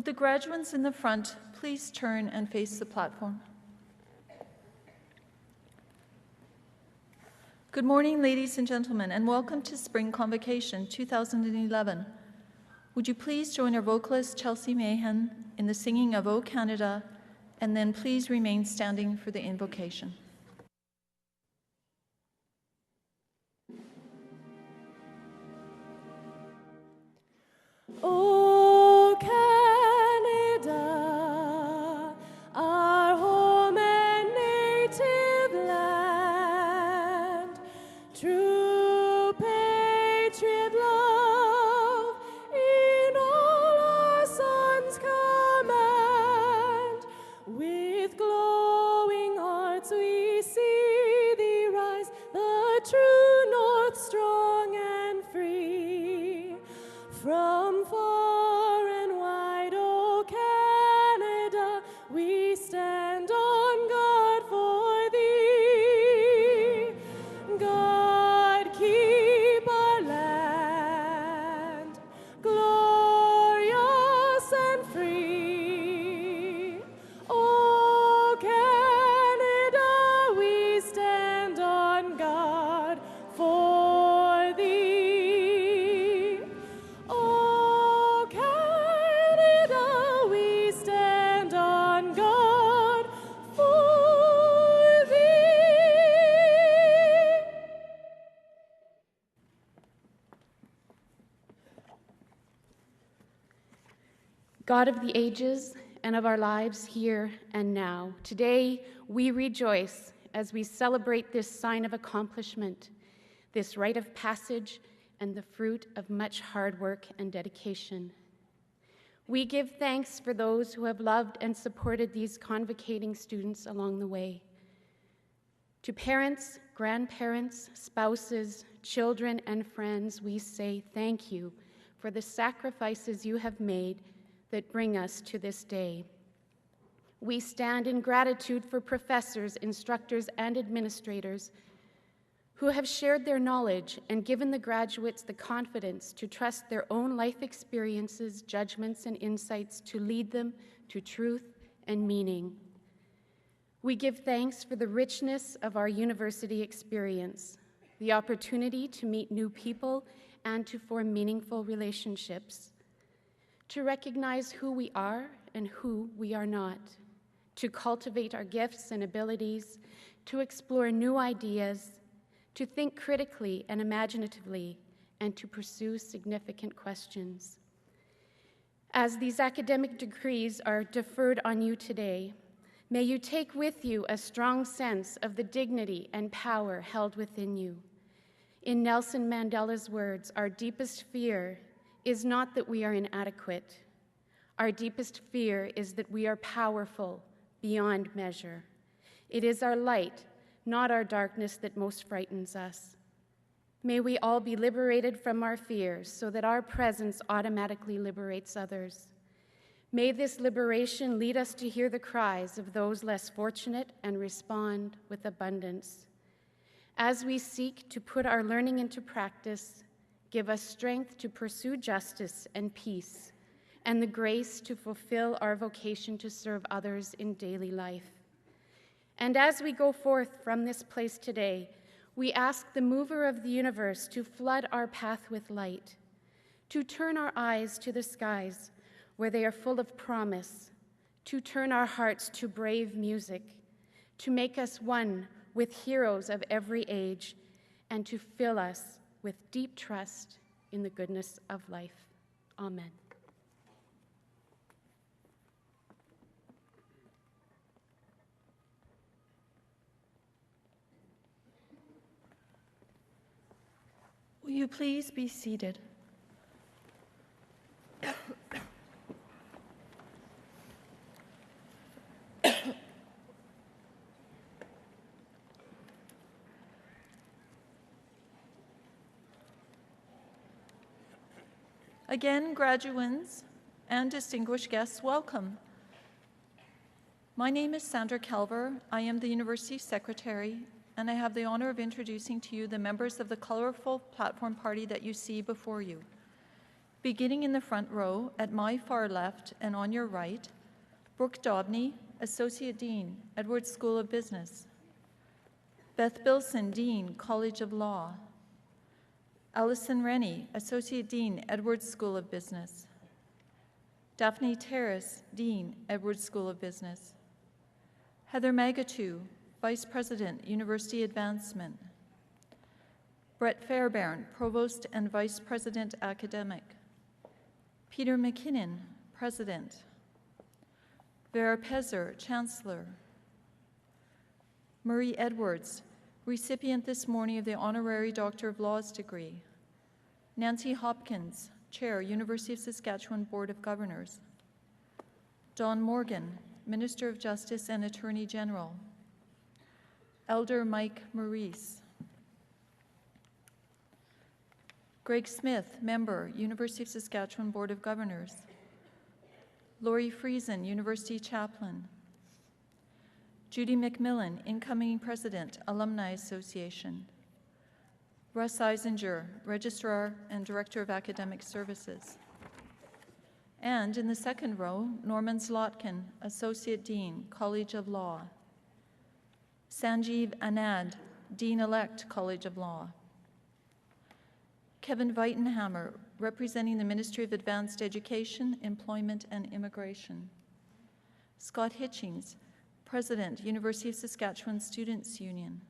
Would the graduates in the front please turn and face the platform? Good morning, ladies and gentlemen, and welcome to Spring Convocation 2011. Would you please join our vocalist Chelsea Mahan in the singing of O Canada, and then please remain standing for the invocation. O Canada, our home and native land, true patriot love in all our sons command. With glowing hearts we see thee rise, the true north strong and free. From far and wide, O Canada, we stand on guard for thee. God keep our land glorious and free. O Canada, we stand on guard for thee. O Canada, we stand on guard for thee. God of the ages and of our lives here and now, today we rejoice as we celebrate this sign of accomplishment, this rite of passage and the fruit of much hard work and dedication. We give thanks for those who have loved and supported these convocating students along the way. To parents, grandparents, spouses, children, and friends, we say thank you for the sacrifices you have made that bring us to this day. We stand in gratitude for professors, instructors, and administrators who have shared their knowledge and given the graduates the confidence to trust their own life experiences, judgments, and insights to lead them to truth and meaning. We give thanks for the richness of our university experience, the opportunity to meet new people and to form meaningful relationships, to recognize who we are and who we are not, to cultivate our gifts and abilities, to explore new ideas, to think critically and imaginatively, and to pursue significant questions. As these academic degrees are deferred on you today, may you take with you a strong sense of the dignity and power held within you. In Nelson Mandela's words, our deepest fear is not that we are inadequate. Our deepest fear is that we are powerful beyond measure. It is our light, not our darkness, that most frightens us. May we all be liberated from our fears so that our presence automatically liberates others. May this liberation lead us to hear the cries of those less fortunate and respond with abundance. As we seek to put our learning into practice, give us strength to pursue justice and peace, and the grace to fulfill our vocation to serve others in daily life. And as we go forth from this place today, we ask the mover of the universe to flood our path with light, to turn our eyes to the skies where they are full of promise, to turn our hearts to brave music, to make us one with heroes of every age, and to fill us with deep trust in the goodness of life. Amen. Will you please be seated? Again, graduands and distinguished guests, welcome. My name is Sandra Calver. I am the University Secretary, and I have the honor of introducing to you the members of the colorful platform party that you see before you. Beginning in the front row, at my far left and on your right, Brooke Dobney, Associate Dean, Edwards School of Business. Beth Bilson, Dean, College of Law. Allison Rennie, Associate Dean, Edwards School of Business. Daphne Terrace, Dean, Edwards School of Business. Heather Magatu, Vice President, University Advancement. Brett Fairbairn, Provost and Vice President, Academic. Peter McKinnon, President. Vera Pezer, Chancellor. Marie Edwards, recipient this morning of the Honorary Doctor of Laws degree. Nancy Hopkins, Chair, University of Saskatchewan Board of Governors. Don Morgan, Minister of Justice and Attorney General. Elder Mike Maurice. Greg Smith, Member, University of Saskatchewan Board of Governors. Laurie Friesen, University Chaplain. Judy McMillan, Incoming President, Alumni Association. Russ Eisinger, Registrar and Director of Academic Services. And in the second row, Norman Zlotkin, Associate Dean, College of Law. Sanjeev Anand, Dean-elect, College of Law. Kevin Weitenhammer, representing the Ministry of Advanced Education, Employment and Immigration. Scott Hitchings, President, University of Saskatchewan Students' Union.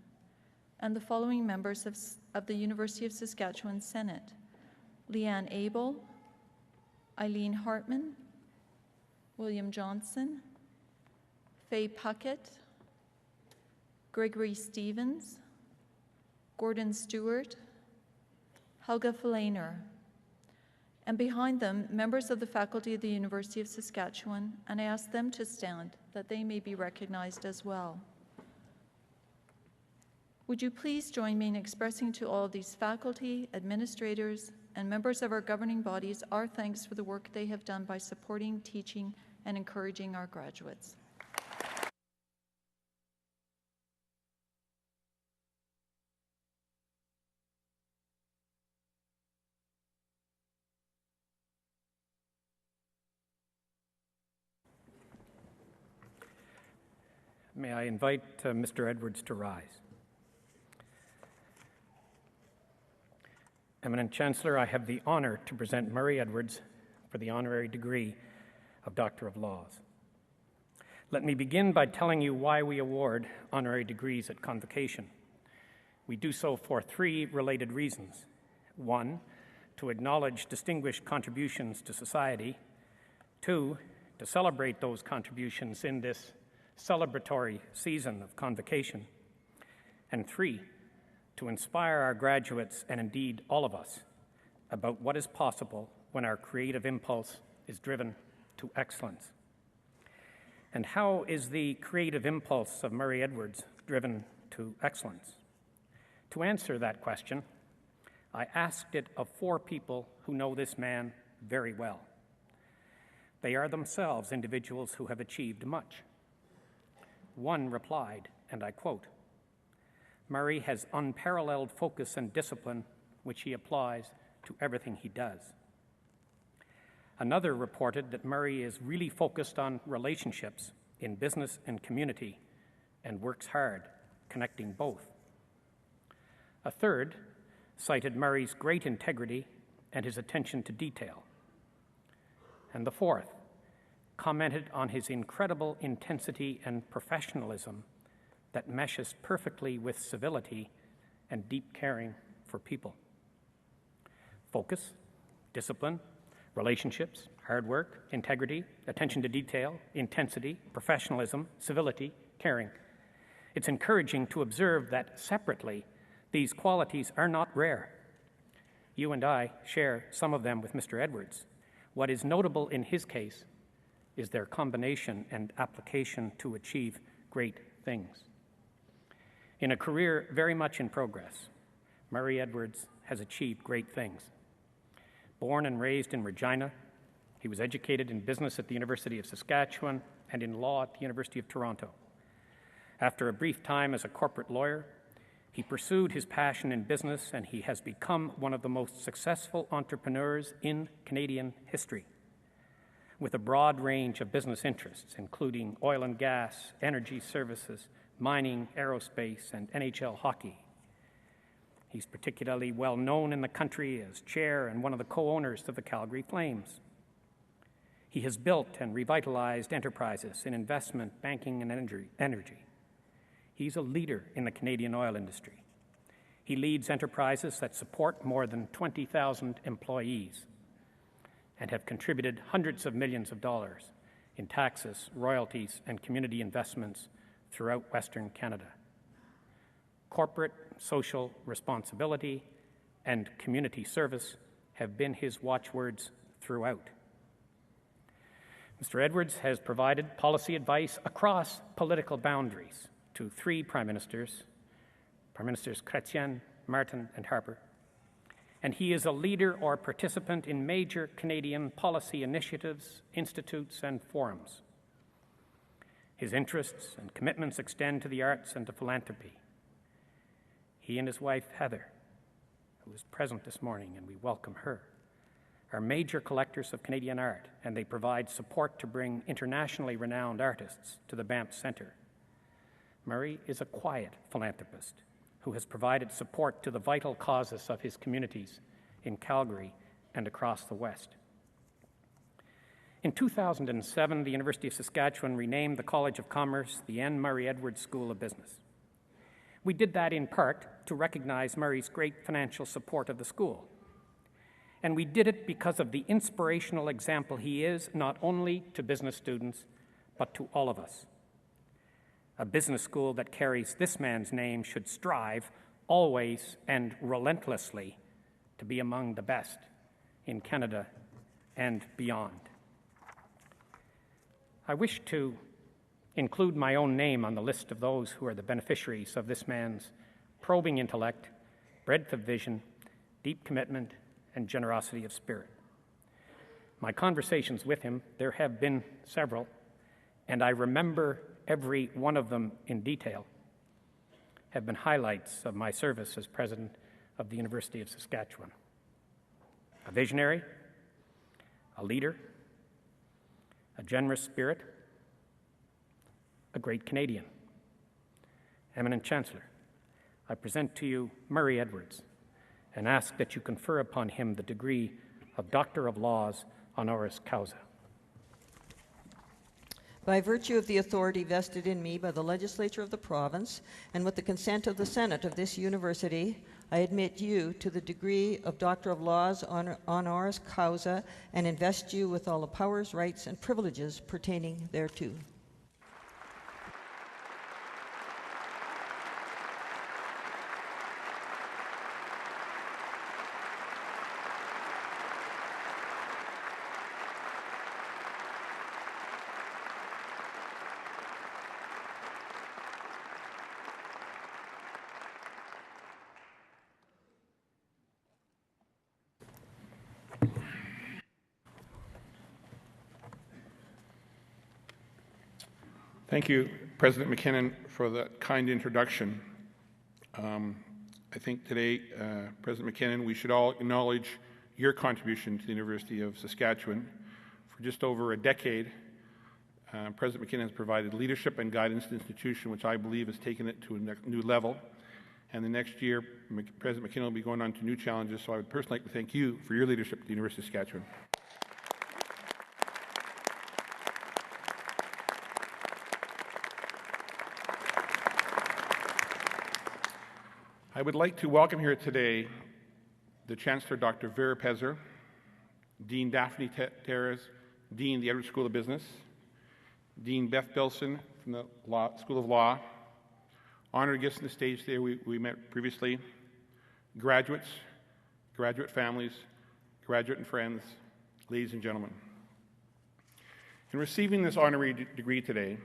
And the following members of the University of Saskatchewan Senate: Leanne Abel, Eileen Hartman, William Johnson, Faye Puckett, Gregory Stevens, Gordon Stewart, Helga Falainer, and behind them, members of the faculty of the University of Saskatchewan, and I ask them to stand that they may be recognized as well. Would you please join me in expressing to all of these faculty, administrators, and members of our governing bodies our thanks for the work they have done by supporting, teaching, and encouraging our graduates. May I invite Mr. Edwards to rise. Eminent Chancellor, I have the honor to present Murray Edwards for the honorary degree of Doctor of Laws. Let me begin by telling you why we award honorary degrees at Convocation. We do so for three related reasons. One, to acknowledge distinguished contributions to society. Two, to celebrate those contributions in this celebratory season of Convocation. And three, to inspire our graduates, and indeed all of us, about what is possible when our creative impulse is driven to excellence. And how is the creative impulse of Murray Edwards driven to excellence? To answer that question, I asked it of four people who know this man very well. They are themselves individuals who have achieved much. One replied, and I quote, "Murray has unparalleled focus and discipline, which he applies to everything he does." Another reported that Murray is really focused on relationships in business and community and works hard, connecting both. A third cited Murray's great integrity and his attention to detail. And the fourth commented on his incredible intensity and professionalism that meshes perfectly with civility and deep caring for people. Focus, discipline, relationships, hard work, integrity, attention to detail, intensity, professionalism, civility, caring. It's encouraging to observe that separately, these qualities are not rare. You and I share some of them with Mr. Edwards. What is notable in his case is their combination and application to achieve great things. In a career very much in progress, Murray Edwards has achieved great things. Born and raised in Regina, he was educated in business at the University of Saskatchewan and in law at the University of Toronto. After a brief time as a corporate lawyer, He pursued his passion in business, and he has become one of the most successful entrepreneurs in Canadian history, with a broad range of business interests, including oil and gas, energy services, mining, aerospace, and NHL hockey. He's particularly well known in the country as chair and one of the co-owners of the Calgary Flames. He has built and revitalized enterprises in investment, banking, and energy. He's a leader in the Canadian oil industry. He leads enterprises that support more than 20,000 employees and have contributed hundreds of millions of dollars in taxes, royalties, and community investments throughout Western Canada. Corporate social responsibility and community service have been his watchwords throughout. Mr. Edwards has provided policy advice across political boundaries to three Prime Ministers Chrétien, Martin, and Harper, and he is a leader or participant in major Canadian policy initiatives, institutes, and forums. His interests and commitments extend to the arts and to philanthropy. He and his wife, Heather, who is present this morning, and we welcome her, are major collectors of Canadian art, and they provide support to bring internationally renowned artists to the Banff Centre. Murray is a quiet philanthropist who has provided support to the vital causes of his communities in Calgary and across the West. In 2007, the University of Saskatchewan renamed the College of Commerce the N. Murray Edwards School of Business. We did that in part to recognize Murray's great financial support of the school. And we did it because of the inspirational example he is, not only to business students, but to all of us. A business school that carries this man's name should strive always and relentlessly to be among the best in Canada and beyond. I wish to include my own name on the list of those who are the beneficiaries of this man's probing intellect, breadth of vision, deep commitment, and generosity of spirit. My conversations with him, there have been several, and I remember every one of them in detail, have been highlights of my service as president of the University of Saskatchewan. A visionary, a leader, a generous spirit, a great Canadian. Eminent Chancellor, I present to you Murray Edwards and ask that you confer upon him the degree of Doctor of Laws honoris causa. By virtue of the authority vested in me by the legislature of the province and with the consent of the Senate of this university, I admit you to the degree of Doctor of Laws honoris causa and invest you with all the powers, rights, and privileges pertaining thereto. Thank you, President McKinnon, for that kind introduction. I think today, President McKinnon, we should all acknowledge your contribution to the University of Saskatchewan. For just over a decade, President McKinnon has provided leadership and guidance to the institution, which I believe has taken it to a new level. And the next year, President McKinnon will be going on to new challenges, so I would personally like to thank you for your leadership at the University of Saskatchewan. I would like to welcome here today the Chancellor, Dr. Vera Pezer, Dean Daphne Terres, Dean of the Edwards School of Business, Dean Beth Bilson from the School of Law, honored guests on the stage today we met previously, graduates, graduate families, graduate and friends, ladies and gentlemen. In receiving this honorary degree today,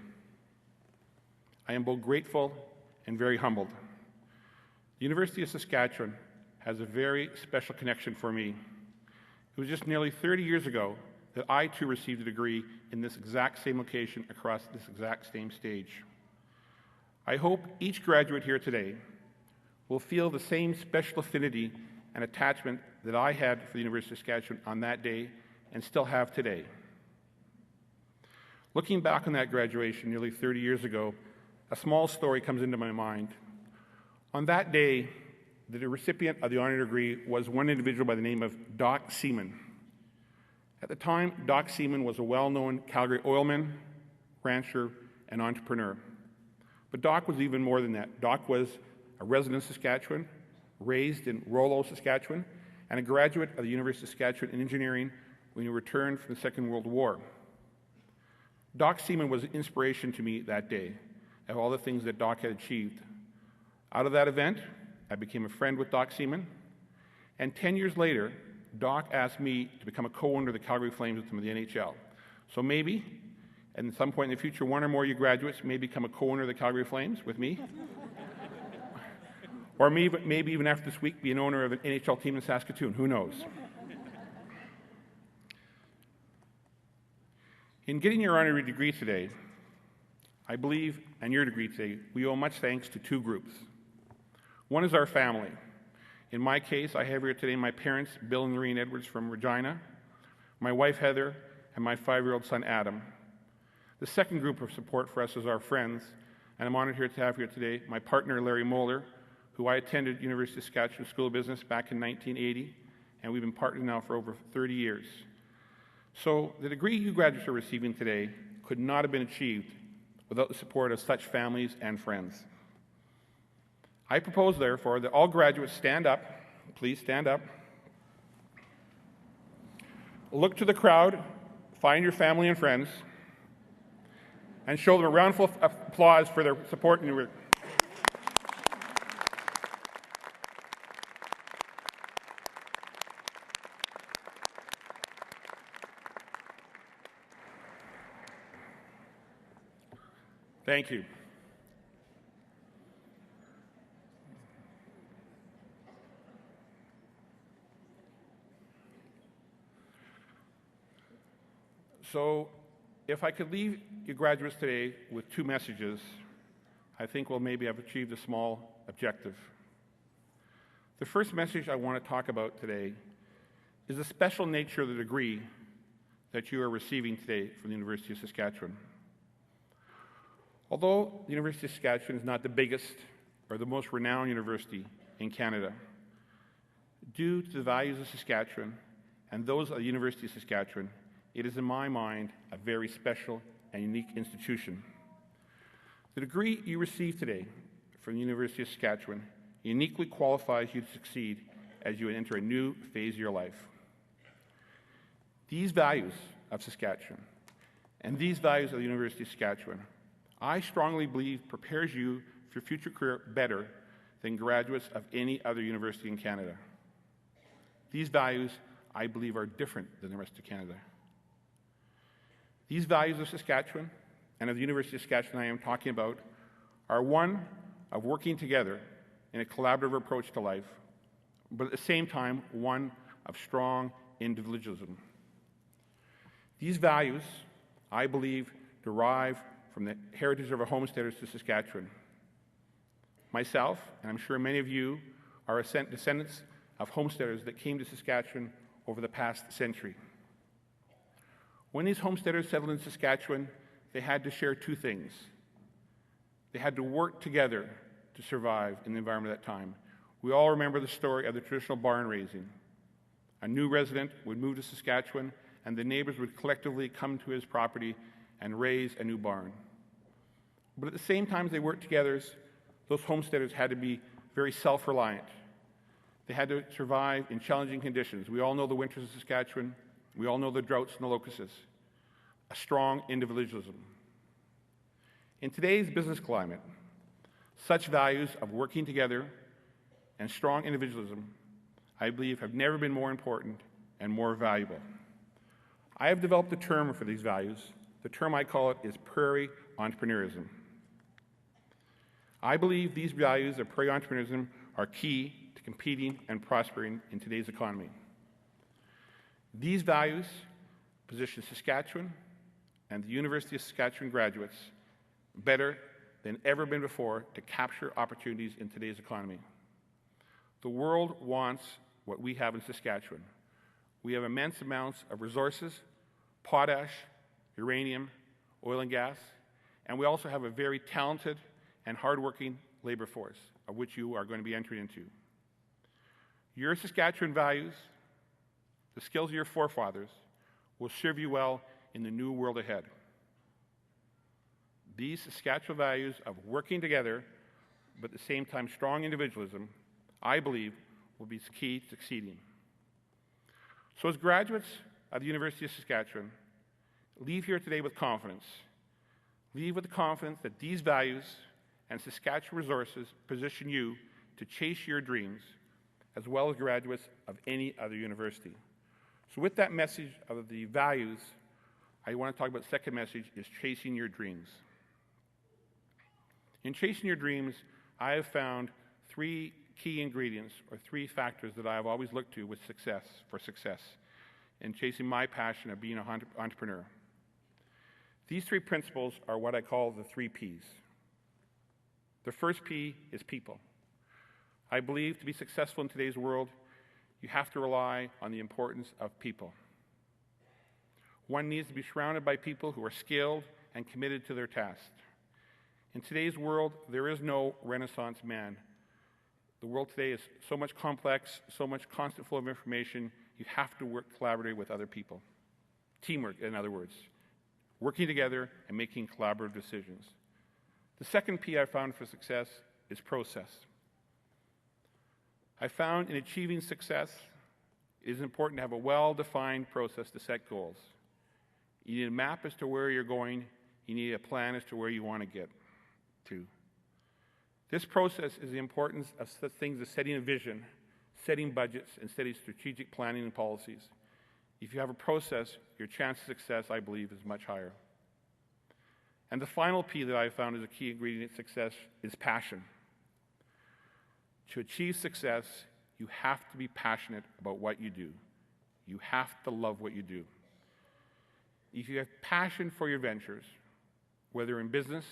I am both grateful and very humbled. The University of Saskatchewan has a very special connection for me. It was just nearly 30 years ago that I too received a degree in this exact same location across this exact same stage. I hope each graduate here today will feel the same special affinity and attachment that I had for the University of Saskatchewan on that day and still have today. Looking back on that graduation nearly 30 years ago, a small story comes into my mind. On that day, the recipient of the honor degree was one individual by the name of Doc Seaman. At the time, Doc Seaman was a well-known Calgary oilman, rancher, and entrepreneur. But Doc was even more than that. Doc was a resident of Saskatchewan, raised in Rollo, Saskatchewan, and a graduate of the University of Saskatchewan in engineering when he returned from the Second World War. Doc Seaman was an inspiration to me that day of all the things that Doc had achieved. Out of that event, I became a friend with Doc Seaman, and 10 years later, Doc asked me to become a co-owner of the Calgary Flames with him of the NHL. So maybe, and at some point in the future, one or more of you graduates may become a co-owner of the Calgary Flames with me. Or maybe even after this week, be an owner of an NHL team in Saskatoon. Who knows? In getting your honorary degree today, I believe, and your degree today, we owe much thanks to two groups. One is our family. In my case, I have here today my parents, Bill and Lorraine Edwards from Regina, my wife, Heather, and my 5-year-old son, Adam. The second group of support for us is our friends, and I'm honored here to have here today my partner, Larry Moeller, who I attended University of Saskatchewan School of Business back in 1980, and we've been partners now for over 30 years. So the degree you graduates are receiving today could not have been achieved without the support of such families and friends. I propose, therefore, that all graduates stand up. Please stand up. Look to the crowd, find your family and friends, and show them a round of applause for their support in your. Thank you. So, if I could leave you graduates today with two messages, I think we'll maybe have achieved a small objective. The first message I want to talk about today is the special nature of the degree that you are receiving today from the University of Saskatchewan. Although the University of Saskatchewan is not the biggest or the most renowned university in Canada, due to the values of Saskatchewan and those of the University of Saskatchewan, it is, in my mind, a very special and unique institution. The degree you receive today from the University of Saskatchewan uniquely qualifies you to succeed as you enter a new phase of your life. These values of Saskatchewan and these values of the University of Saskatchewan, I strongly believe prepares you for your future career better than graduates of any other university in Canada. These values, I believe, are different than the rest of Canada. These values of Saskatchewan and of the University of Saskatchewan I am talking about are one of working together in a collaborative approach to life, but at the same time, one of strong individualism. These values, I believe, derive from the heritage of our homesteaders to Saskatchewan. Myself, and I'm sure many of you, are descendants of homesteaders that came to Saskatchewan over the past century. When these homesteaders settled in Saskatchewan, they had to share two things. They had to work together to survive in the environment at that time. We all remember the story of the traditional barn raising. A new resident would move to Saskatchewan, and the neighbors would collectively come to his property and raise a new barn. But at the same time as they worked together, those homesteaders had to be very self-reliant. They had to survive in challenging conditions. We all know the winters of Saskatchewan. We all know the droughts and the locusts. A strong individualism. In today's business climate, such values of working together and strong individualism, I believe, have never been more important and more valuable. I have developed a term for these values. The term I call it is prairie entrepreneurism. I believe these values of prairie entrepreneurism are key to competing and prospering in today's economy. These values position Saskatchewan and the University of Saskatchewan graduates better than ever been before to capture opportunities in today's economy. The world wants what we have in Saskatchewan. We have immense amounts of resources, potash, uranium, oil and gas, and we also have a very talented and hardworking labor force, of which you are going to be entering into. Your Saskatchewan values, the skills of your forefathers, will serve you well in the new world ahead. These Saskatchewan values of working together, but at the same time strong individualism, I believe, will be key to succeeding. So as graduates of the University of Saskatchewan, leave here today with confidence. Leave with the confidence that these values and Saskatchewan resources position you to chase your dreams, as well as graduates of any other university. So with that message of the values, I want to talk about the second message, is chasing your dreams. In chasing your dreams, I have found three key ingredients or three factors that I have always looked to for success in chasing my passion of being an entrepreneur. These three principles are what I call the 3 Ps. The first P is people. I believe to be successful in today's world, you have to rely on the importance of people. One needs to be surrounded by people who are skilled and committed to their task. In today's world, there is no Renaissance man. The world today is so much complex, so much constant flow of information, you have to work collaboratively with other people. Teamwork, in other words. Working together and making collaborative decisions. The second P I found for success is process. I found in achieving success, it is important to have a well-defined process to set goals. You need a map as to where you're going. You need a plan as to where you want to get to. This process is the importance of such things as setting a vision, setting budgets, and setting strategic planning and policies. If you have a process, your chance of success, I believe, is much higher. And the final P that I found as a key ingredient of success is passion. To achieve success, you have to be passionate about what you do. You have to love what you do. If you have passion for your ventures, whether in business,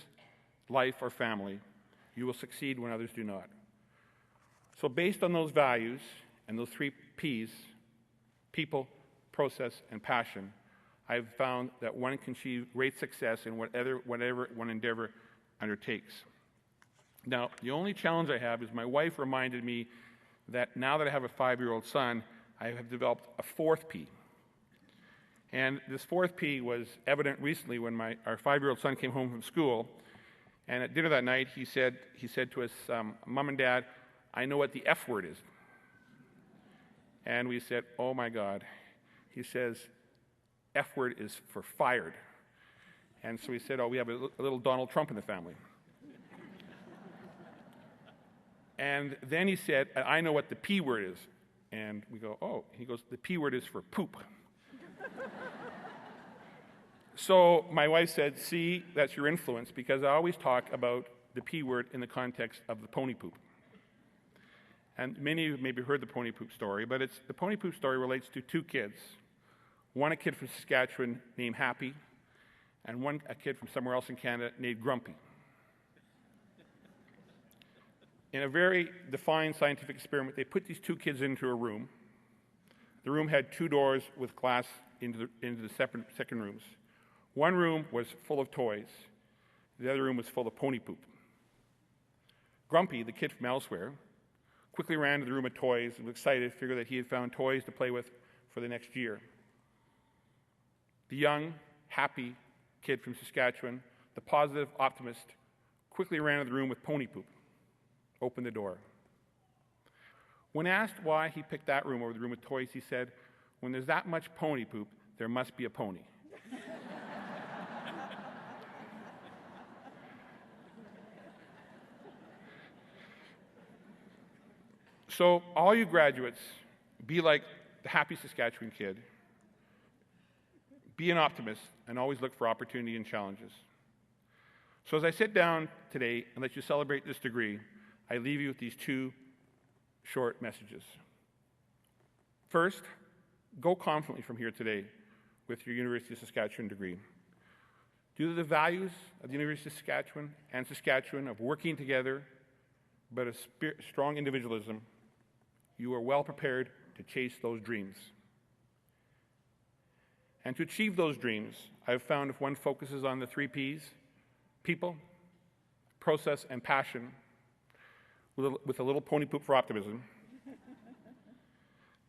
life, or family, you will succeed when others do not. So based on those values and those 3 Ps, people, process, and passion, I've found that one can achieve great success in whatever one endeavor undertakes. Now, the only challenge I have is my wife reminded me that now that I have a 5-year-old son, I have developed a 4th P. And this 4th P was evident recently when our 5-year-old son came home from school, and at dinner that night he said to us, "Mom and Dad, I know what the F word is." And we said, "Oh my God." He says, "F word is for fired." And so we said, "Oh, we have a little Donald Trump in the family." And then he said, "I know what the P word is." And we go, "Oh." He goes, "The P word is for poop." So my wife said, "See, that's your influence," because I always talk about the P word in the context of the pony poop. And many of you maybe heard the pony poop story, but the pony poop story relates to 2 kids. One, a kid from Saskatchewan named Happy, and one, a kid from somewhere else in Canada named Grumpy. In a very defined scientific experiment, they put these 2 kids into a room. The room had 2 doors with glass into the second rooms. One room was full of toys. The other room was full of pony poop. Grumpy, the kid from elsewhere, quickly ran to the room of toys and was excited, figured that he had found toys to play with for the next year. The young, happy kid from Saskatchewan, the positive optimist, quickly ran to the room with pony poop, opened the door. When asked why he picked that room over the room with toys, he said, "When there's that much pony poop, there must be a pony." So all you graduates, be like the happy Saskatchewan kid. Be an optimist and always look for opportunity and challenges. So as I sit down today and let you celebrate this degree, I leave you with these 2 short messages. First, go confidently from here today with your University of Saskatchewan degree. Due to the values of the University of Saskatchewan of working together, but a strong individualism, you are well prepared to chase those dreams. And to achieve those dreams, I've found if one focuses on the 3 Ps, people, process, and passion, with a little pony poop for optimism,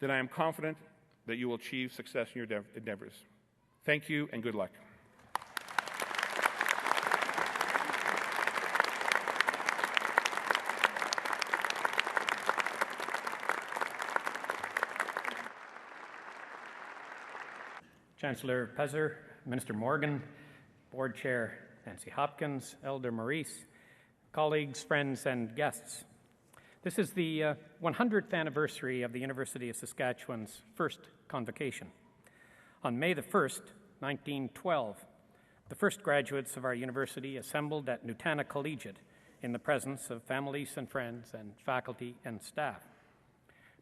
then I am confident that you will achieve success in your endeavors. Thank you and good luck. Chancellor Pezer, Minister Morgan, Board Chair Nancy Hopkins, Elder Maurice, colleagues, friends, and guests. This is the 100th anniversary of the University of Saskatchewan's first convocation. On May the 1st, 1912, the first graduates of our university assembled at Nutana Collegiate in the presence of families and friends and faculty and staff.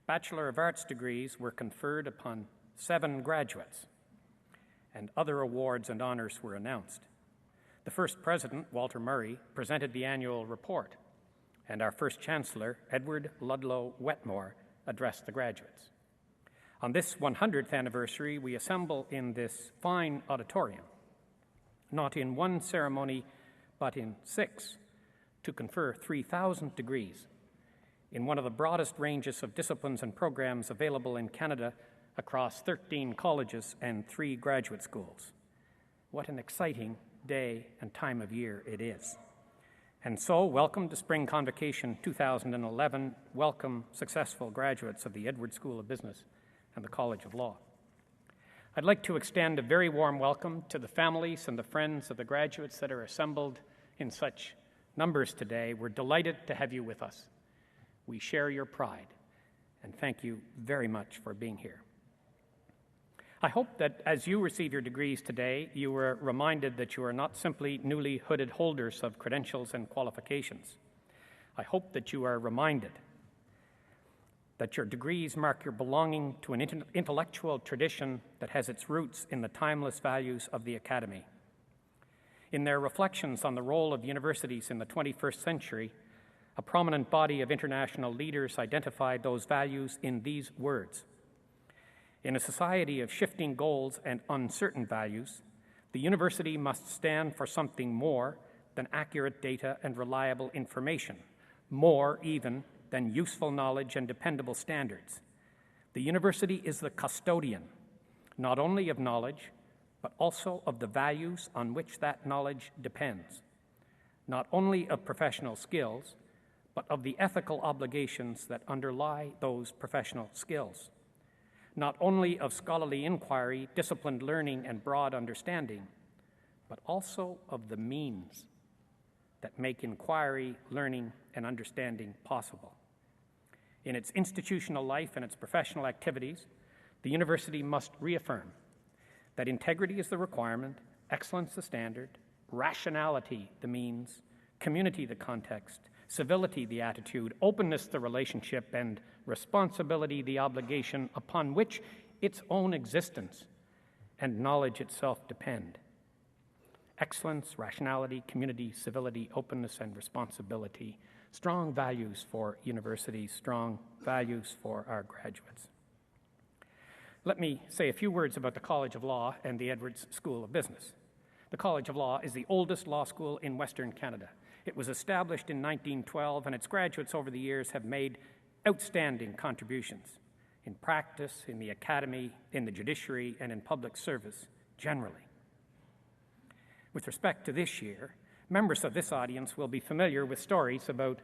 Bachelor of Arts degrees were conferred upon 7 graduates, and other awards and honors were announced. The first president, Walter Murray, presented the annual report, and our first chancellor, Edward Ludlow Wetmore, addressed the graduates. On this 100th anniversary, we assemble in this fine auditorium, not in one ceremony, but in 6, to confer 3,000 degrees in one of the broadest ranges of disciplines and programs available in Canada across 13 colleges and 3 graduate schools. What an exciting day and time of year it is. And so, welcome to Spring Convocation 2011. Welcome, successful graduates of the Edwards School of Business and the College of Law. I'd like to extend a very warm welcome to the families and the friends of the graduates that are assembled in such numbers today. We're delighted to have you with us. We share your pride, and thank you very much for being here. I hope that as you receive your degrees today, you were reminded that you are not simply newly hooded holders of credentials and qualifications. I hope that you are reminded that your degrees mark your belonging to an intellectual tradition that has its roots in the timeless values of the Academy. In their reflections on the role of universities in the 21st century, a prominent body of international leaders identified those values in these words: in a society of shifting goals and uncertain values, the university must stand for something more than accurate data and reliable information, more even than useful knowledge and dependable standards. The university is the custodian, not only of knowledge, but also of the values on which that knowledge depends, not only of professional skills, but of the ethical obligations that underlie those professional skills, not only of scholarly inquiry, disciplined learning, and broad understanding, but also of the means that make inquiry, learning, and understanding possible. In its institutional life and its professional activities, the university must reaffirm that integrity is the requirement, excellence the standard, rationality the means, community the context, civility the attitude, openness the relationship, and responsibility the obligation upon which its own existence and knowledge itself depend. Excellence, rationality, community, civility, openness, and responsibility. Strong values for universities, strong values for our graduates. Let me say a few words about the College of Law and the Edwards School of Business. The College of Law is the oldest law school in Western Canada. It was established in 1912, and its graduates over the years have made outstanding contributions in practice, in the academy, in the judiciary, and in public service generally. With respect to this year, members of this audience will be familiar with stories about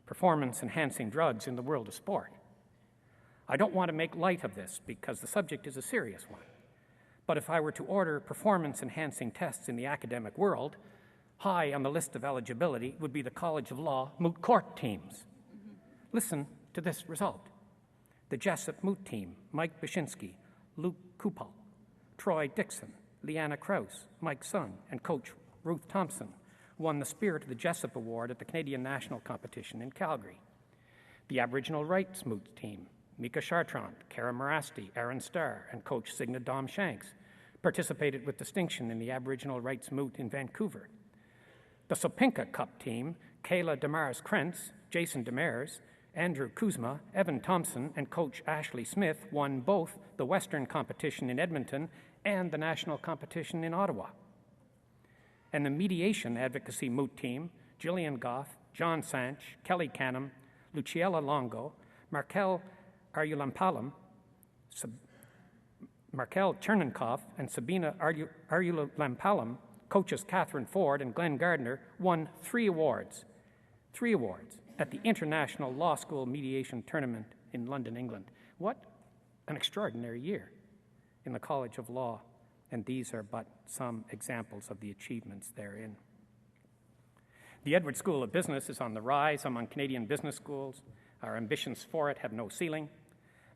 performance-enhancing drugs in the world of sport. I don't want to make light of this because the subject is a serious one. But if I were to order performance-enhancing tests in the academic world, high on the list of eligibility would be the College of Law moot court teams. Listen to this result. The Jessup moot team, Mike Bashinsky, Luke Kupal, Troy Dixon, Leanna Krause, Mike Sung, and coach Ruth Thompson won the Spirit of the Jessup Award at the Canadian National Competition in Calgary. The Aboriginal Rights moot team, Mika Chartrand, Kara Marasti, Aaron Starr, and coach Signa Dom Shanks participated with distinction in the Aboriginal Rights moot in Vancouver. The Sopinka Cup team, Kayla Demars Krentz, Jason Demers, Andrew Kuzma, Evan Thompson, and coach Ashley Smith won both the Western competition in Edmonton and the national competition in Ottawa. And the mediation advocacy moot team, Gillian Goff, John Sanch, Kelly Canham, Luciella Longo, Markel Arulampalam, Markel Chernenkopf, and Sabina Arulampalam, coaches Catherine Ford and Glenn Gardner, won 3 awards at the International Law School Mediation Tournament in London, England. What an extraordinary year in the College of Law, and these are but some examples of the achievements therein. The Edwards School of Business is on the rise among Canadian business schools. Our ambitions for it have no ceiling.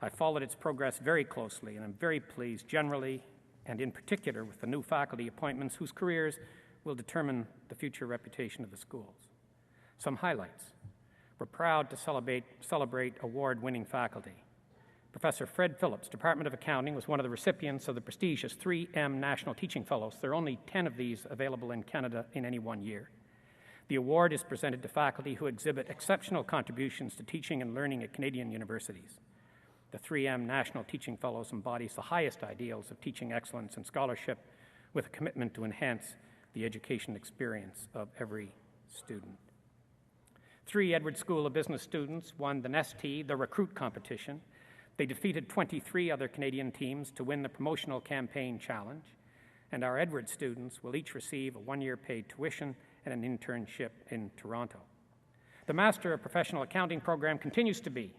I followed its progress very closely, and I'm very pleased generally, and in particular with the new faculty appointments whose careers will determine the future reputation of the schools. Some highlights. We're proud to celebrate award-winning faculty. Professor Fred Phillips, Department of Accounting, was one of the recipients of the prestigious 3M National Teaching Fellows. There are only 10 of these available in Canada in any one year. The award is presented to faculty who exhibit exceptional contributions to teaching and learning at Canadian universities. The 3M National Teaching Fellows embodies the highest ideals of teaching excellence and scholarship with a commitment to enhance the education experience of every student. 3 Edwards School of Business students won the NEST, the recruit competition. They defeated 23 other Canadian teams to win the promotional campaign challenge, and our Edwards students will each receive a 1-year paid tuition and an internship in Toronto. The Master of Professional Accounting program continues to be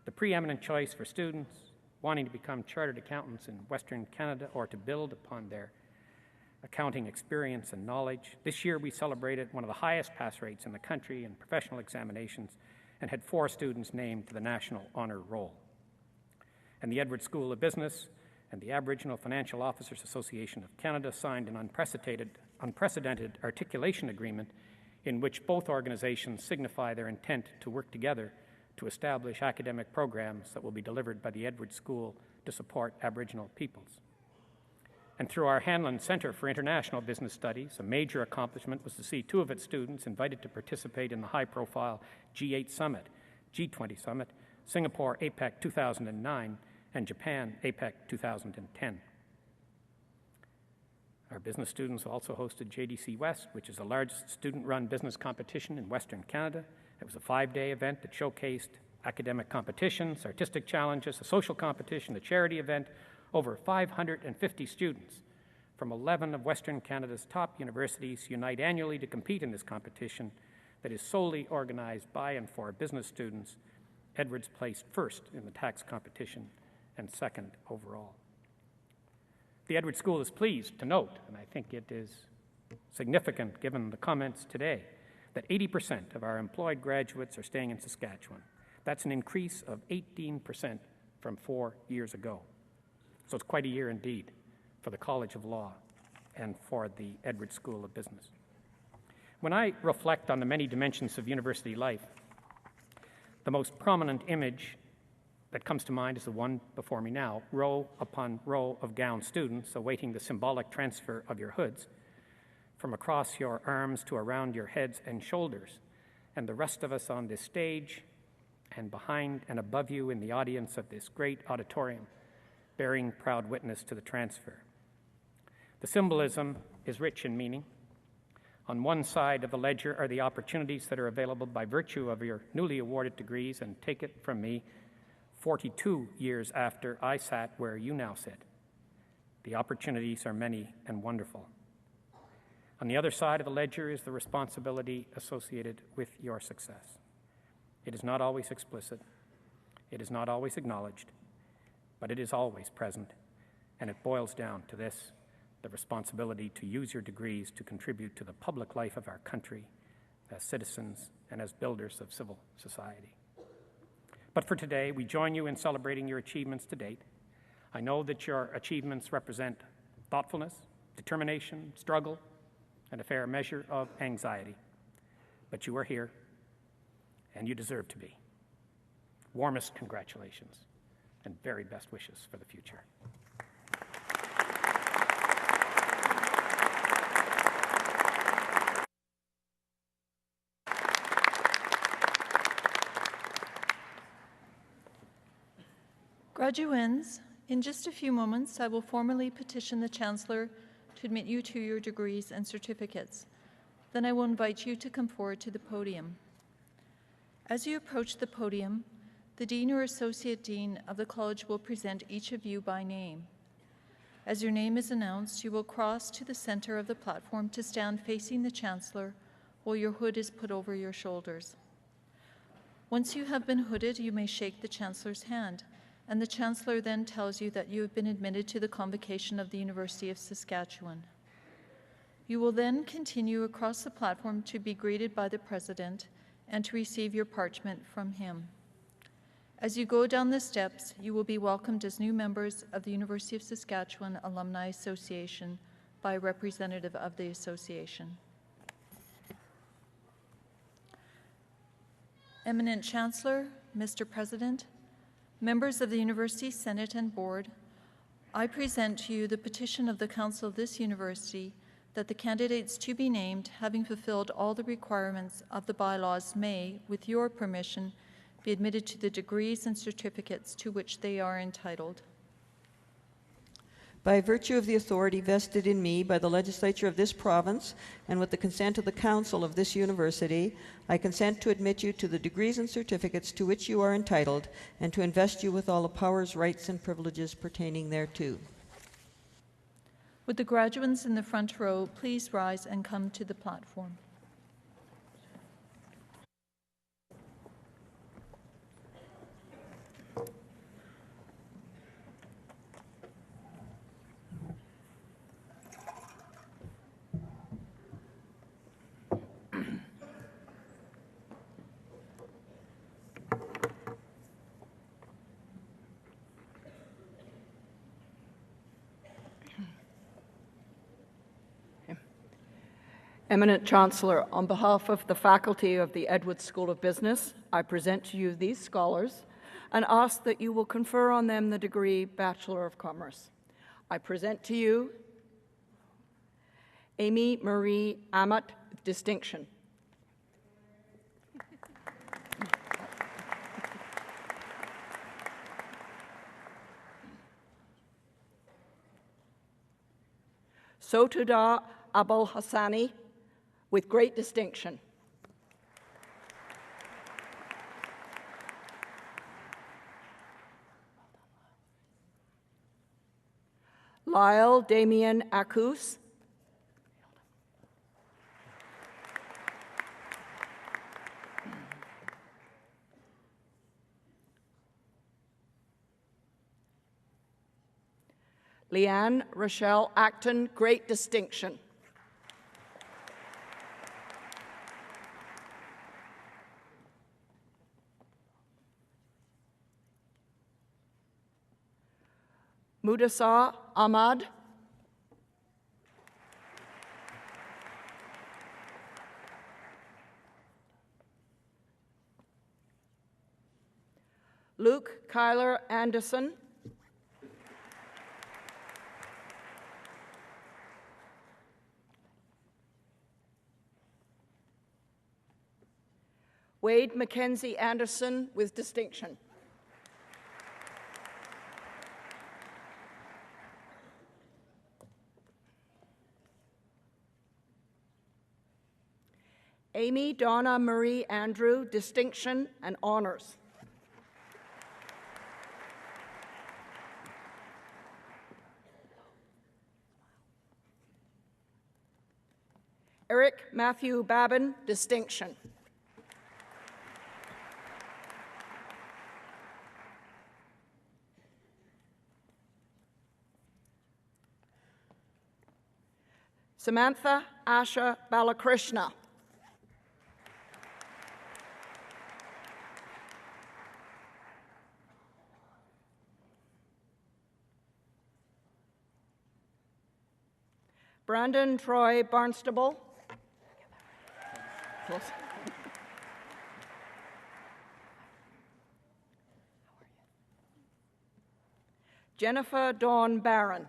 the preeminent choice for students wanting to become chartered accountants in Western Canada or to build upon their accounting experience and knowledge. This year we celebrated one of the highest pass rates in the country in professional examinations and had 4 students named to the National Honor Roll. And the Edwards School of Business and the Aboriginal Financial Officers Association of Canada signed an unprecedented articulation agreement in which both organizations signify their intent to work together to establish academic programs that will be delivered by the Edwards School to support Aboriginal peoples. And through our Hanlon Centre for International Business Studies, a major accomplishment was to see 2 of its students invited to participate in the high-profile G8 Summit, G20 Summit, Singapore APEC 2009, and Japan APEC 2010. Our business students also hosted JDC West, which is the largest student-run business competition in Western Canada. It was a 5-day event that showcased academic competitions, artistic challenges, a social competition, a charity event. Over 550 students from 11 of Western Canada's top universities unite annually to compete in this competition that is solely organized by and for business students. Edwards placed first in the tax competition and second overall. The Edwards School is pleased to note, and I think it is significant given the comments today, that 80% of our employed graduates are staying in Saskatchewan. That's an increase of 18% from 4 years ago. So it's quite a year indeed for the College of Law and for the Edwards School of Business. When I reflect on the many dimensions of university life, the most prominent image that comes to mind is the one before me now, row upon row of gowned students awaiting the symbolic transfer of your hoods from across your arms to around your heads and shoulders, and the rest of us on this stage and behind and above you in the audience of this great auditorium, bearing proud witness to the transfer. The symbolism is rich in meaning. On one side of the ledger are the opportunities that are available by virtue of your newly awarded degrees, and take it from me, 42 years after I sat where you now sit. The opportunities are many and wonderful. On the other side of the ledger is the responsibility associated with your success. It is not always explicit. It is not always acknowledged, but it is always present, and it boils down to this: the responsibility to use your degrees to contribute to the public life of our country as citizens and as builders of civil society. But for today, we join you in celebrating your achievements to date. I know that your achievements represent thoughtfulness, determination, struggle, and a fair measure of anxiety. But you are here, and you deserve to be. Warmest congratulations and very best wishes for the future. Graduands, in just a few moments, I will formally petition the Chancellor to admit you to your degrees and certificates. Then I will invite you to come forward to the podium. As you approach the podium, the Dean or Associate Dean of the College will present each of you by name. As your name is announced, you will cross to the center of the platform to stand facing the Chancellor while your hood is put over your shoulders. Once you have been hooded, you may shake the Chancellor's hand, and the Chancellor then tells you that you have been admitted to the Convocation of the University of Saskatchewan. You will then continue across the platform to be greeted by the President and to receive your parchment from him. As you go down the steps, you will be welcomed as new members of the University of Saskatchewan Alumni Association by a representative of the association. Eminent Chancellor, Mr. President, members of the University Senate and Board, I present to you the petition of the Council of this university that the candidates to be named, having fulfilled all the requirements of the bylaws, may, with your permission, be admitted to the degrees and certificates to which they are entitled. By virtue of the authority vested in me by the legislature of this province and with the consent of the council of this university, I consent to admit you to the degrees and certificates to which you are entitled and to invest you with all the powers, rights, and privileges pertaining thereto. Would the graduates in the front row please rise and come to the platform? Eminent Chancellor, on behalf of the faculty of the Edwards School of Business, I present to you these scholars and ask that you will confer on them the degree Bachelor of Commerce. I present to you Amy Marie Amat, distinction. Sotuda Abul Hassani, with great distinction. Lyle Damien Akus. Leanne Rochelle Acton, great distinction. Mudasa Ahmad. Luke Kyler Anderson. Wade Mackenzie Anderson with distinction. Amy Donna Marie Andrew, distinction and honors. Eric Matthew Babin, distinction. Samantha Asha Balakrishna. Brandon Troy Barnstable. Jennifer Dawn Barron.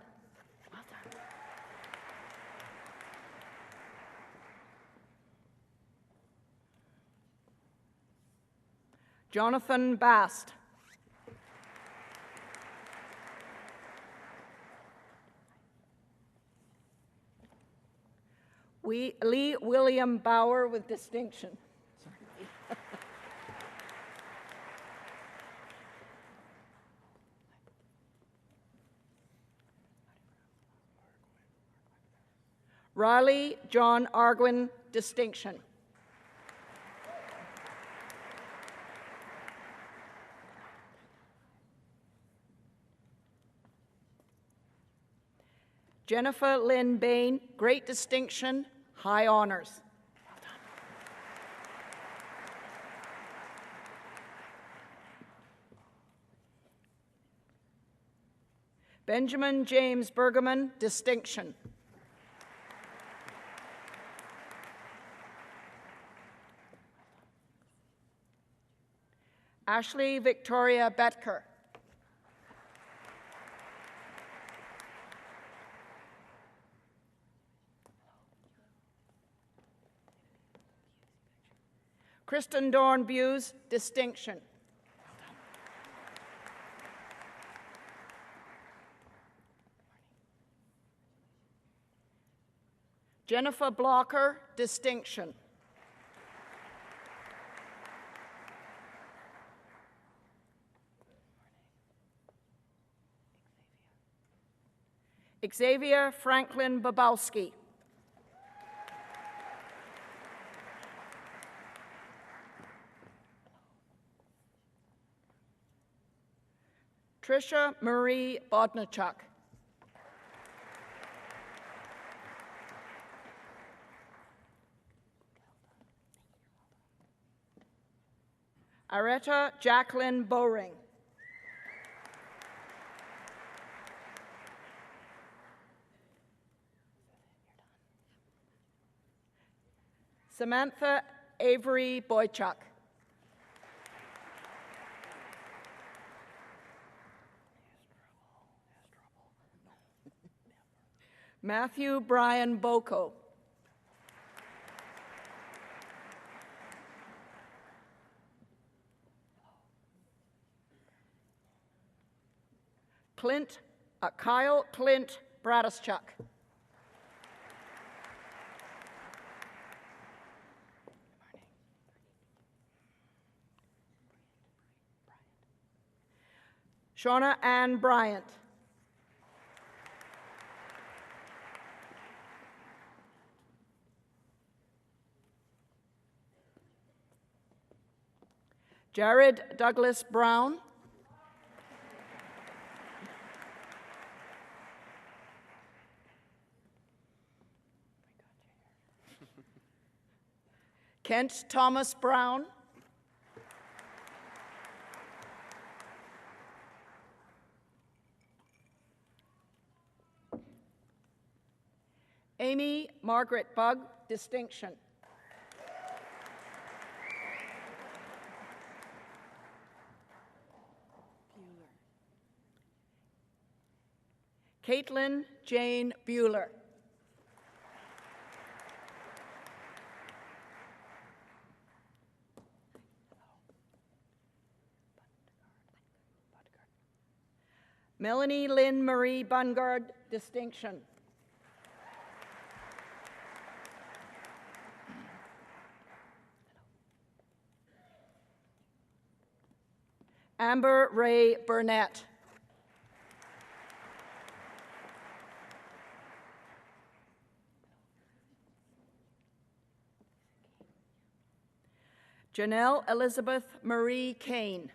Jonathan Bast. Lee William Bauer with distinction. Riley John Arguin, distinction. Jennifer Lynn Bain, great distinction, high honors. Benjamin James Bergerman, distinction. Ashley Victoria Betker. Kristen Dorn Buse, distinction. Jennifer Blocker, distinction. Xavier Franklin Babowski. Tricia Marie Bodnachuk. Areta Jacqueline Bowring. Samantha Avery Boychuk. Matthew Brian Boko. Kyle Clint Bradischuk. Shauna Ann Bryant. Jared Douglas Brown. Kent Thomas Brown. Amy Margaret Bugg, distinction. Caitlin Jane Bueller. Melanie Lynn Marie Bungard, distinction. Amber Ray Burnett. Janelle Elizabeth Marie Kane.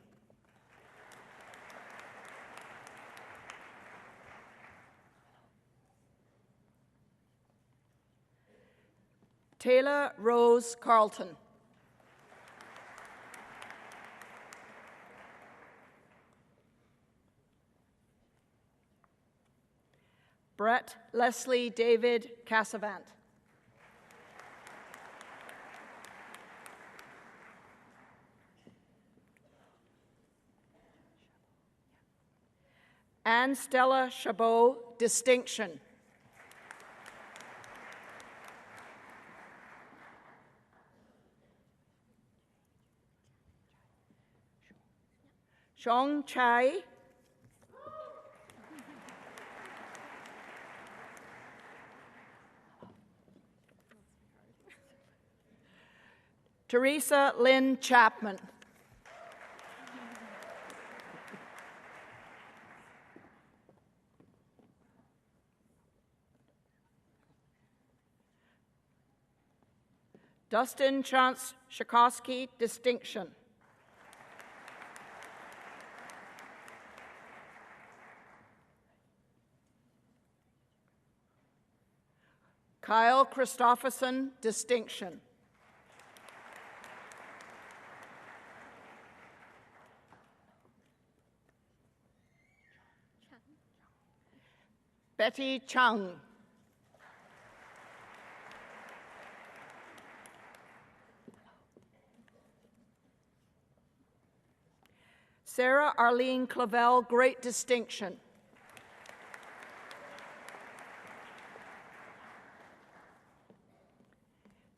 Taylor Rose Carlton. Brett Leslie David Cassavant. Anne Stella Chabot, distinction. Shong Chai. Teresa Lynn Chapman. Dustin Chance Shakowski, distinction. Kyle Christopherson, distinction. Betty Chung. Sarah Arlene Clavel, great distinction.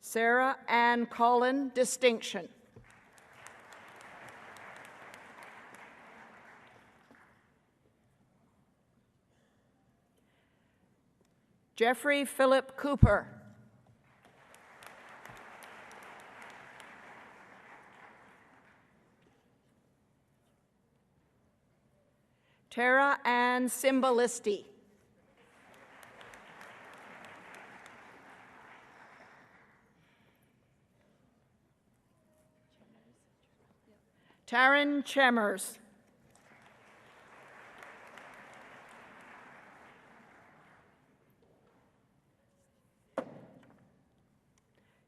Sarah Ann Collin, distinction. Jeffrey Philip Cooper. Tara Ann Simbalisti. Taryn Chemmers.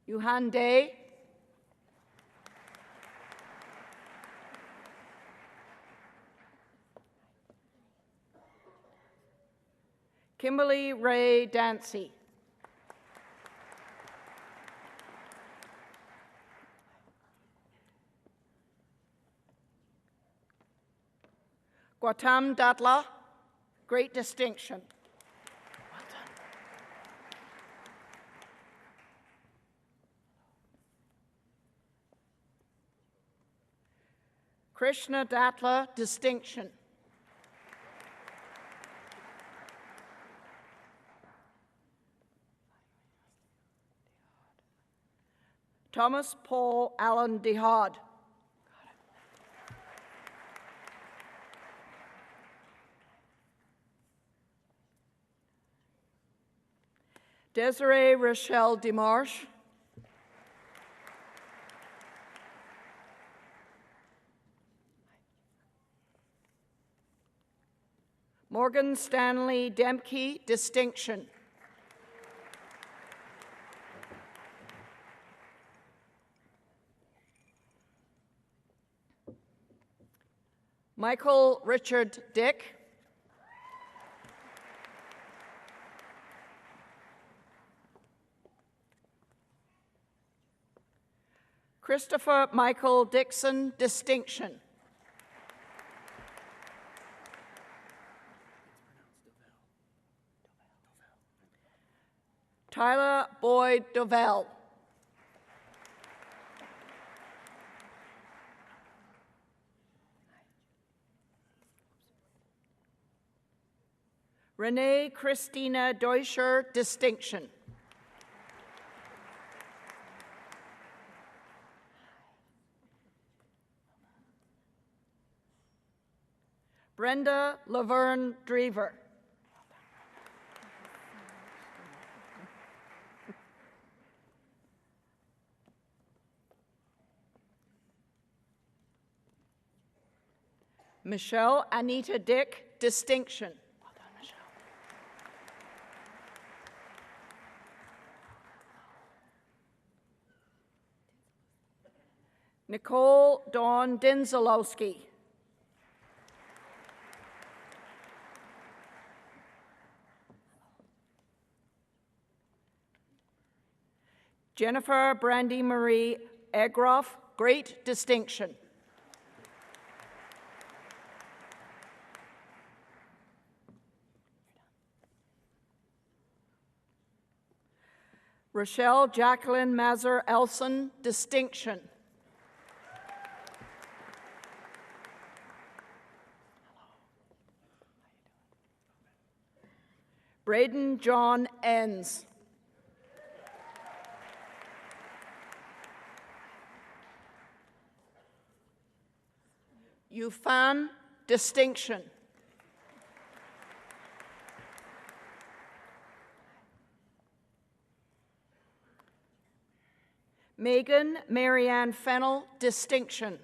Yuhan Day. Kimberly Ray Dancy. Gautam Datla, great distinction. Well done. Krishna Datla, distinction. Thomas Paul Allen Dehad. Desiree Rochelle Demarche. Morgan Stanley Demke, distinction. Michael Richard Dick. Christopher Michael Dixon, distinction. Tyler Boyd Dovell. Renee Christina Deutscher, distinction. Brenda Laverne Drever. Michelle Anita Dick, distinction. Well done, Michelle. Nicole Dawn Dinzelowski. Jennifer Brandy Marie Egroff, great distinction. Rochelle Jacqueline Mazur Elson, distinction. Braden John Enns. Yufan, distinction. Megan Marianne Fennell, distinction.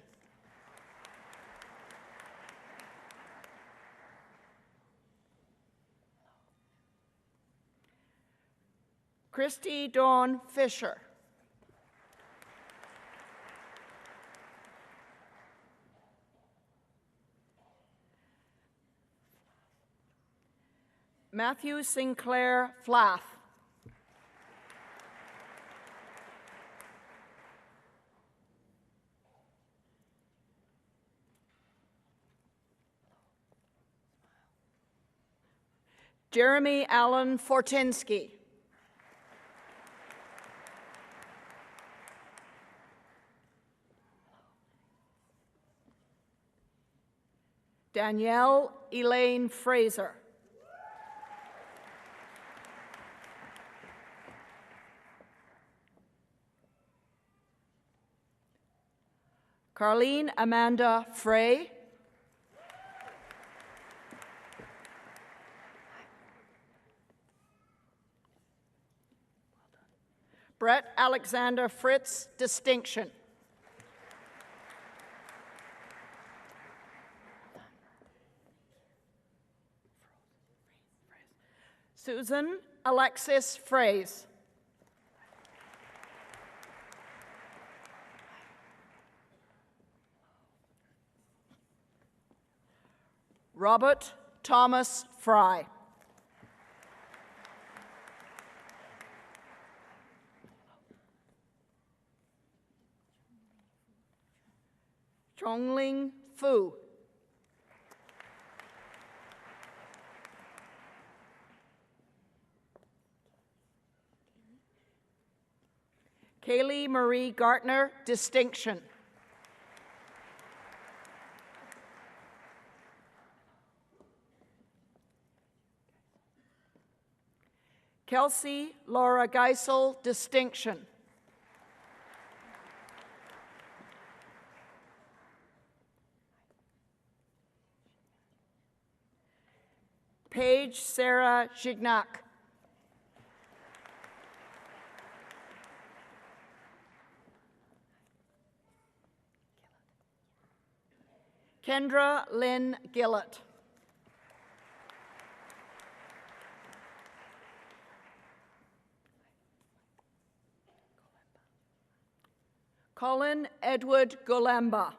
Christy Dawn Fisher. Matthew Sinclair Flath. Jeremy Allen Fortinsky. Danielle Elaine Fraser. Carlene Amanda Frey. Brett Alexander Fritz, distinction. Susan Alexis Fraze. Robert Thomas Fry. Chongling Fu. Kaylee Marie Gartner, distinction. Kelsey Laura Geisel, distinction. Paige Sarah Gignac. Kendra Lynn Gillett. Colin Edward Golemba.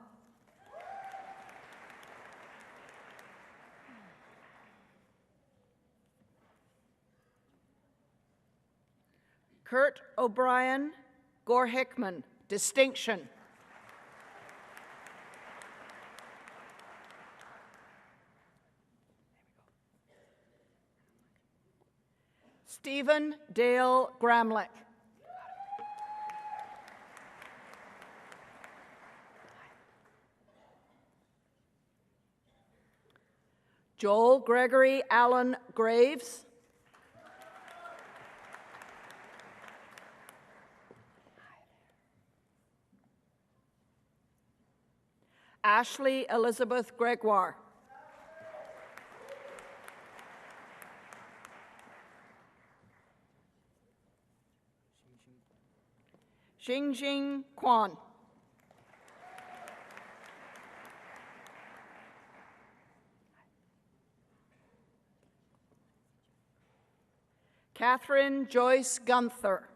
Kurt O'Brien Gore Hickman, distinction. Stephen Dale Gramlich. Joel Gregory Allen Graves. Ashley Elizabeth Gregoire. Xingjing Quan. Catherine Joyce Gunther.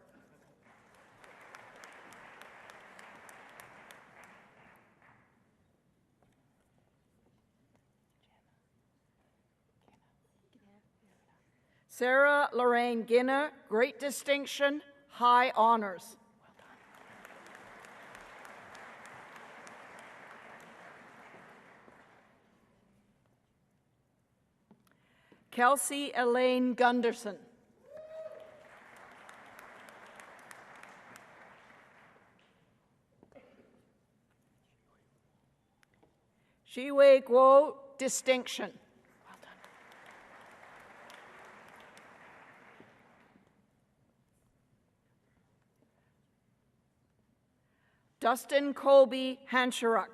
Sarah Lorraine Ginner, great distinction, high honors. Kelsey Elaine Gunderson. Shiwei Guo, distinction. Well done. Dustin Colby Hansharuck.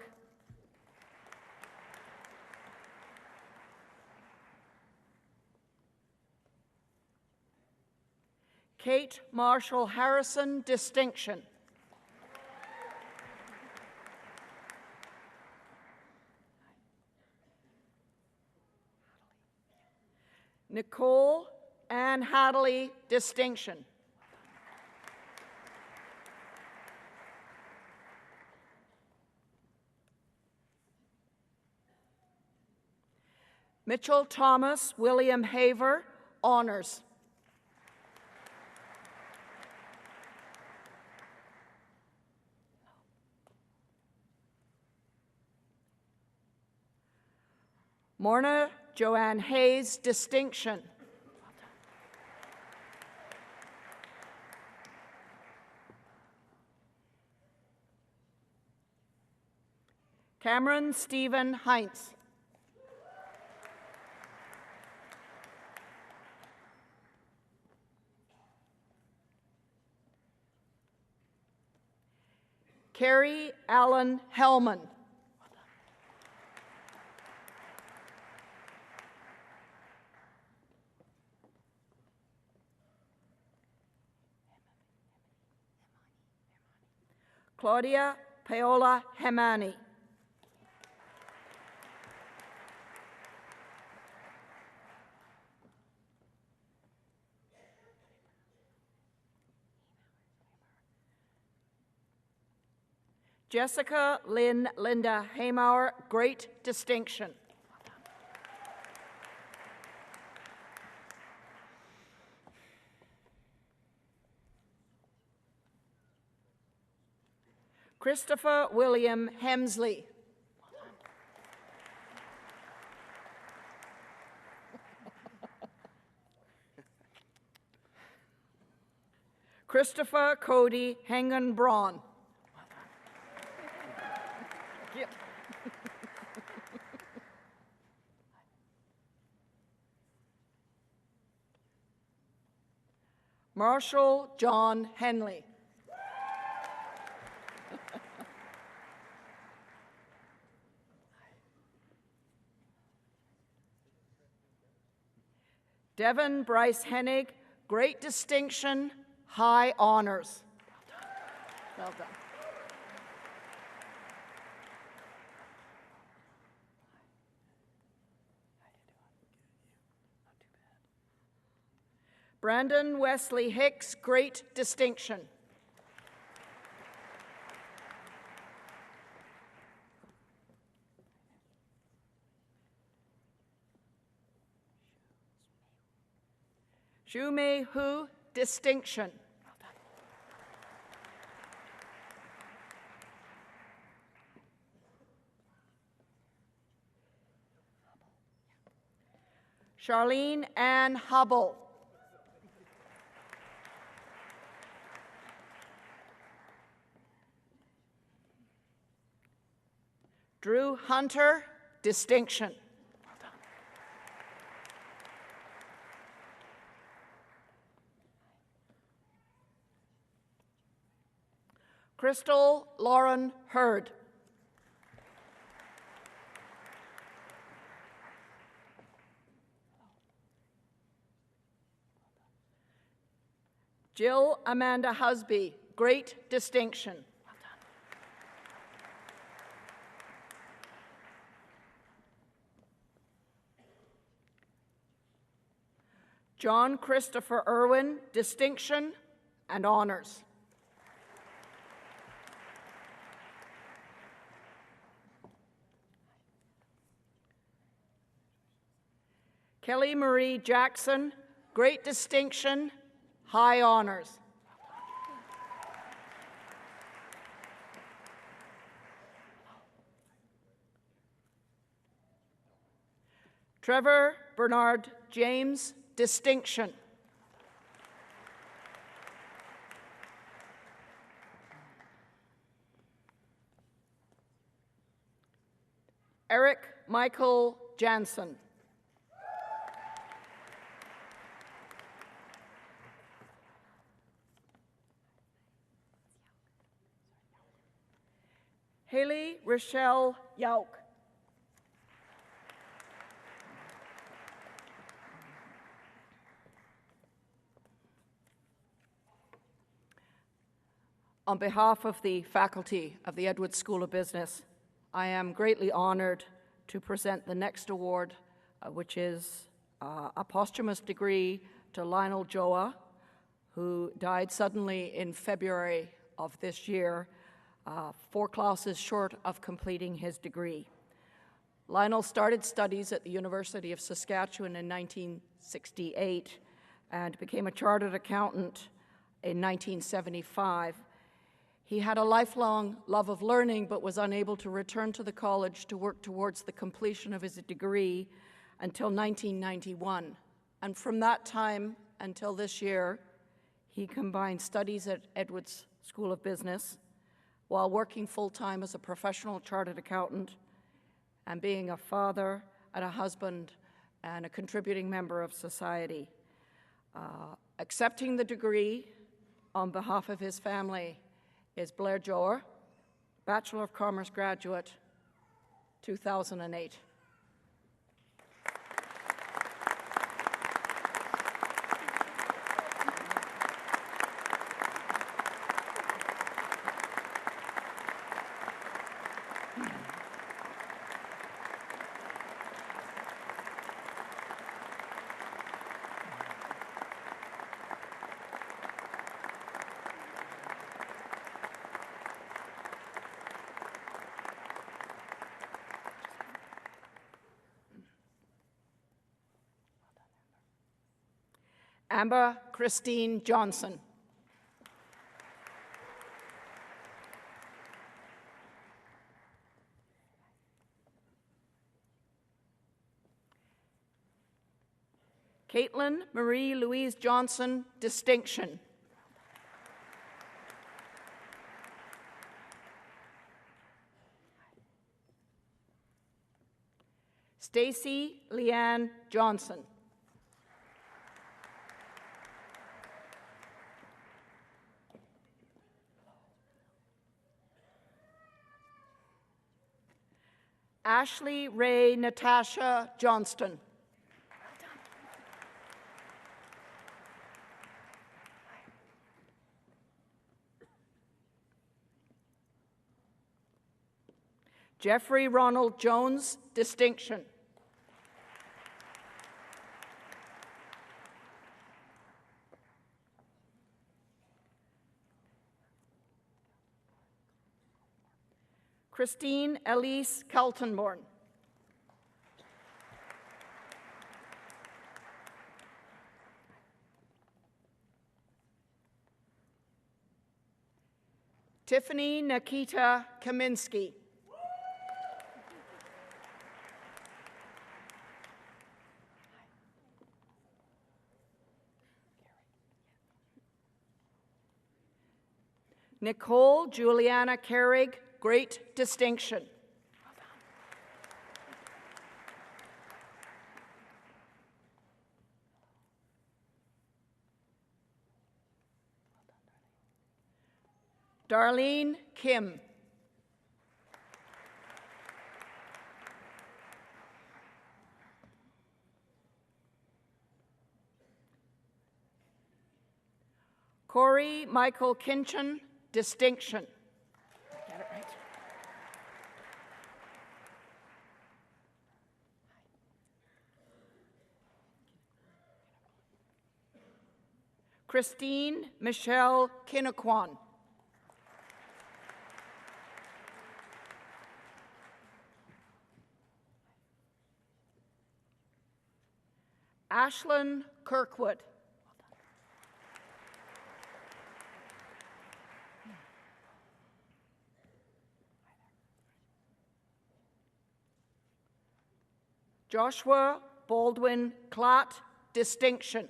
Kate Marshall Harrison, distinction. Nicole Ann Hadley, distinction. Mitchell Thomas William Haver, honors. Morna Joanne Hayes, distinction. Cameron Stephen Heinz. Carrie Allen Hellman. Claudia Paola Hemani. Jessica Lynn Linda Haymauer, great distinction. Christopher William Hemsley. Christopher Cody Hengen Braun. Marshall John Henley. Devin Bryce Hennig, great distinction, high honors. Well done. Brandon Wesley Hicks, great distinction. Xu Mei Hu, distinction. Charlene Ann Hubble. Drew Hunter, distinction. Crystal Lauren Hurd. Jill Amanda Husby, great distinction. John Christopher Irwin, distinction and honors. Kelly Marie Jackson, great distinction, high honors. Trevor Bernard James, distinction. Eric Michael Jansen. Haley Rochelle Yauk. On behalf of the faculty of the Edwards School of Business, I am greatly honored to present the next award, which is a posthumous degree to Lionel Joa, who died suddenly in February of this year, 4 classes short of completing his degree. Lionel started studies at the University of Saskatchewan in 1968 and became a chartered accountant in 1975. He had a lifelong love of learning, but was unable to return to the college to work towards the completion of his degree until 1991. And from that time until this year, he combined studies at Edwards School of Business while working full-time as a professional chartered accountant and being a father and a husband and a contributing member of society. Accepting the degree on behalf of his family is Blair Joer, Bachelor of Commerce graduate, 2008. Amber Christine Johnson. Caitlin Marie Louise Johnson, distinction. Stacy Leanne Johnson. Ashley Ray Natasha Johnston. Jeffrey Ronald Jones, distinction. Christine Elise Kaltenborn. Tiffany Nikita Kaminsky. Nicole Juliana Carrig, great distinction. Darlene Kim. Corey Michael Kinchin, distinction. Get it right. Christine Michelle Kinnequan. Ashlyn Kirkwood. Joshua Baldwin Klatt, distinction.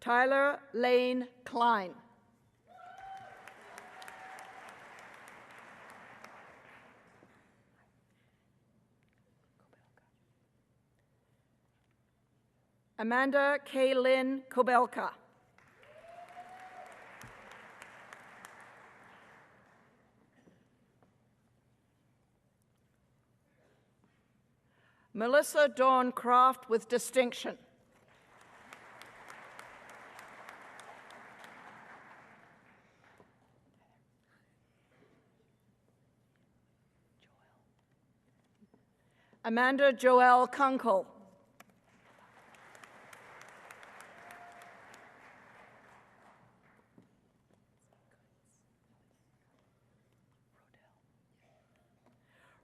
Tyler Lane Klein. Amanda Kaylin Kobelka. Melissa Dawn Croft with distinction. Amanda Joelle Kunkel.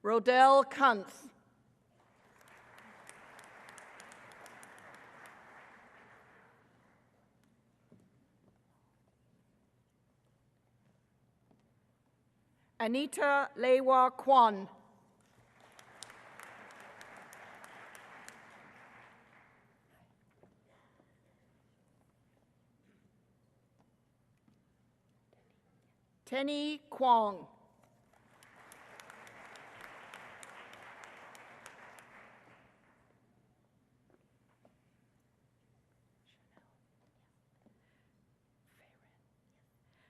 Rodell Kuntz. Anita Lewa Kwan. Tenny Kwong.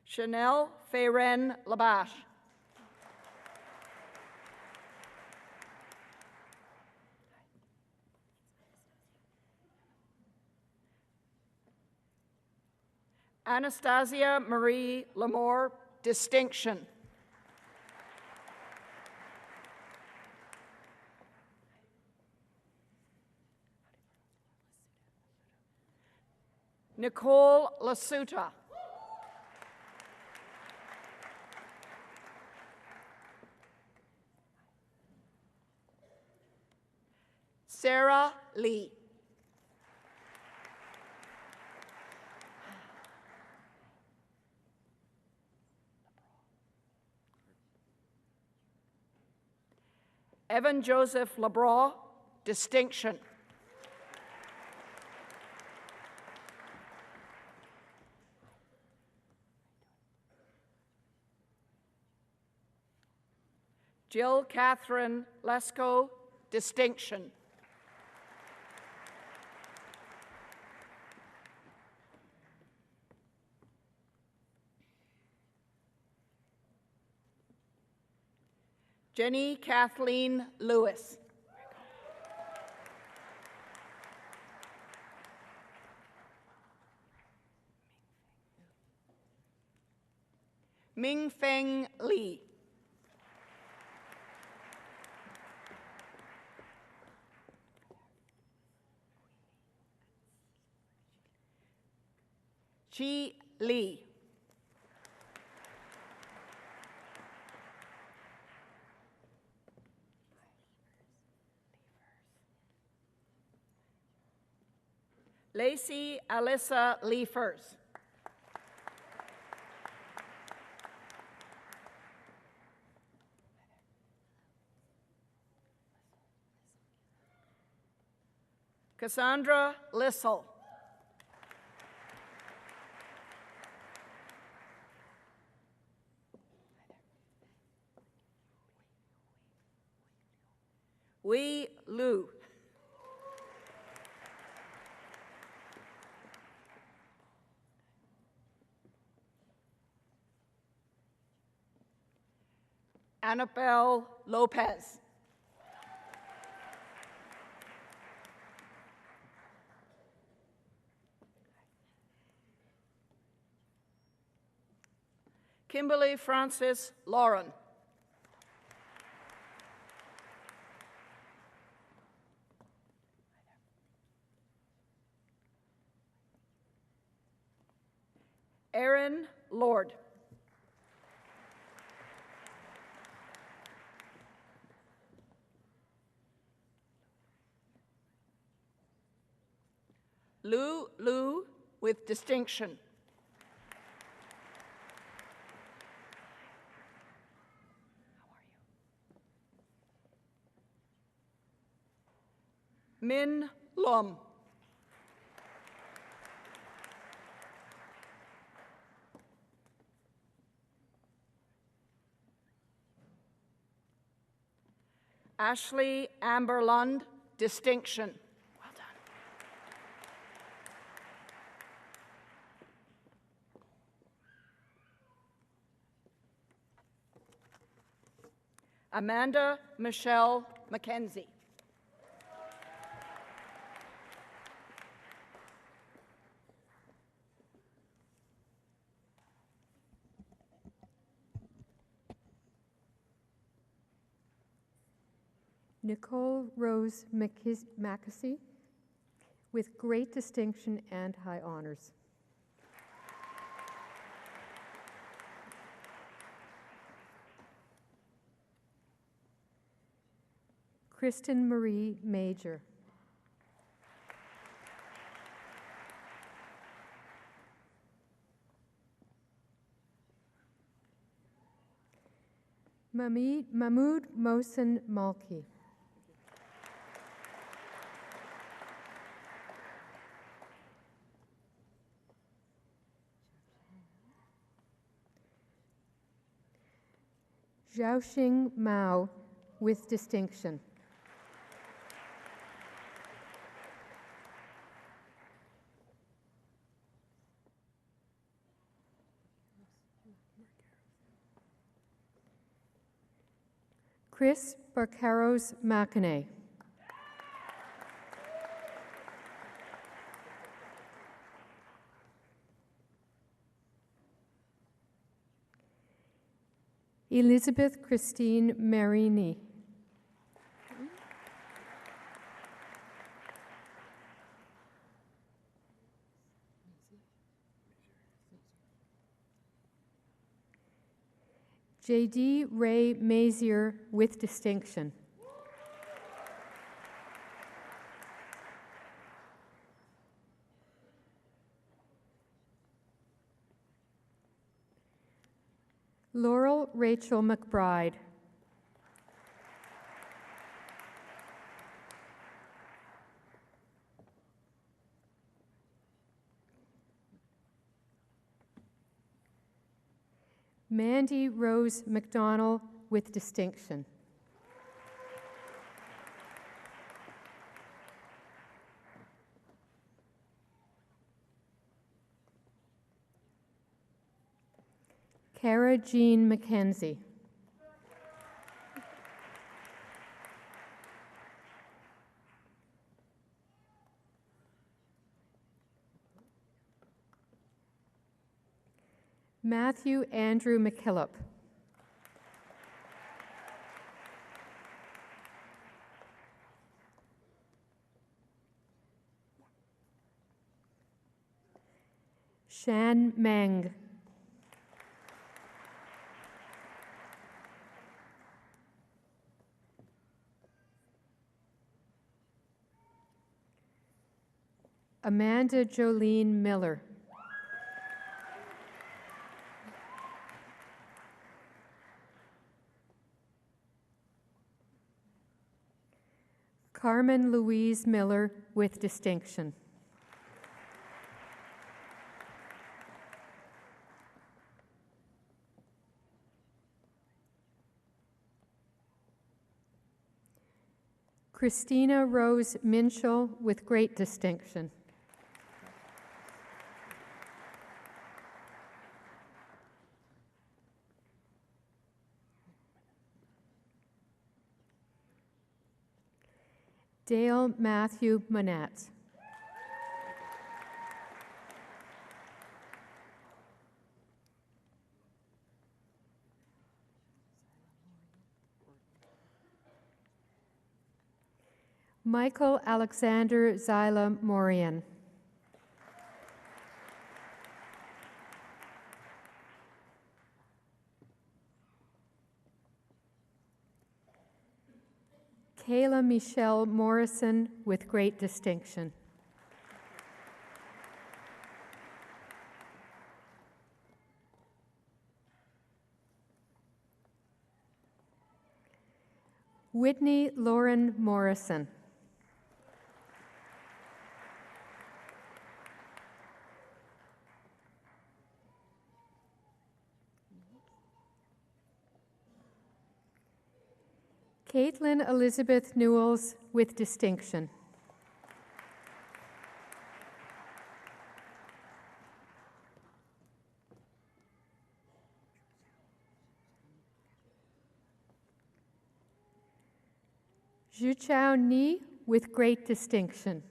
Chanel Fayren Labash. Anastasia Marie Lamore, distinction. Nicole Lasuta. Sarah Lee. Evan Joseph Labroix, distinction. Jill Catherine Lesko, distinction. Jenny Kathleen Lewis. Ming Feng Li. Chi Li. Lacey Alyssa Leafers. Cassandra Lissel. Wei Lu. Annabelle Lopez. Kimberly Francis Lauren. Erin Lord. Lu Lu with distinction. Min Lum. Ashley Amber Lund, distinction. Well done. Amanda Michelle McKenzie. Nicole Rose Mackesy, with great distinction and high honors. Kristen Marie Major. Mahmoud Mohsen Malki. Xiaoxing Mao, with distinction. Chris Barcaros Mackinac. Elizabeth Christine Marini. J.D. Ray Mazier, with distinction. Laurel Rachel McBride. Mandy Rose McDonald, with distinction. Cara Jean McKenzie. Matthew Andrew McKillop. Shan Meng. Amanda Jolene Miller. Carmen Louise Miller, with distinction. Christina Rose Minchell, with great distinction. Dale Matthew Manat. Michael Alexander Zyla Morian. Kayla Michelle Morrison, with great distinction. Whitney Lauren Morrison. Caitlin Elizabeth Newells, with distinction. Zhuchao Ni, with great distinction.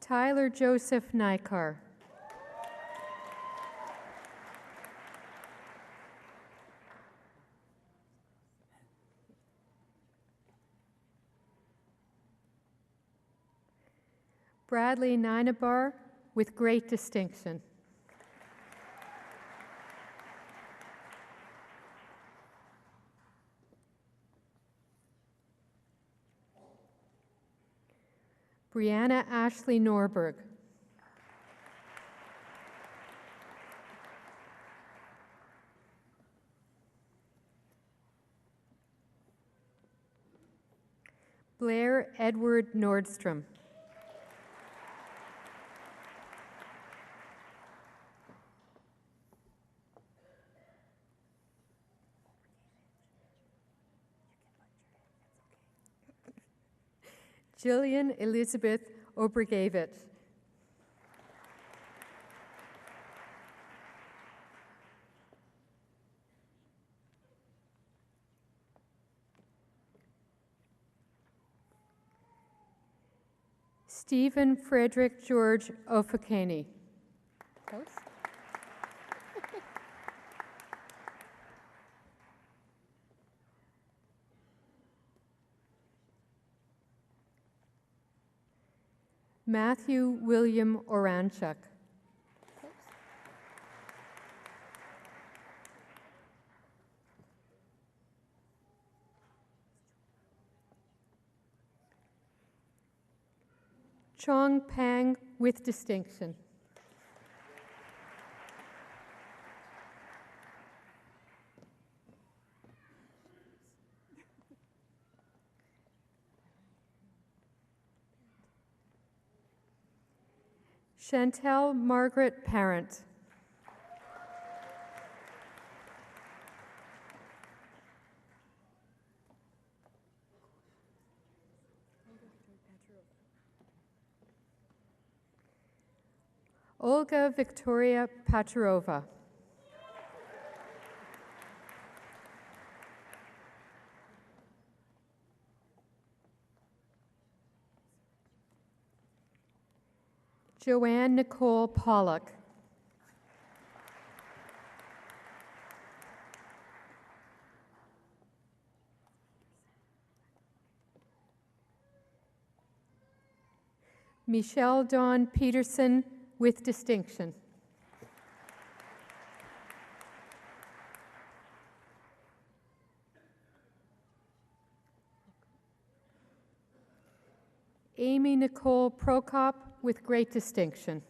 Tyler Joseph Nikar. Bradley Ninabar with great distinction. Brianna Ashley Norberg. Blair Edward Nordstrom. Jillian Elizabeth Obregavid. Stephen Frederick George Ofakeni. Close. Matthew William Oranchuk. Chong Pang with distinction. Chantel Margaret Parent. Olga Victoria Pacharova. Joanne Nicole Pollock. Michelle Dawn Peterson with distinction. Amy Nicole Prokop with great distinction.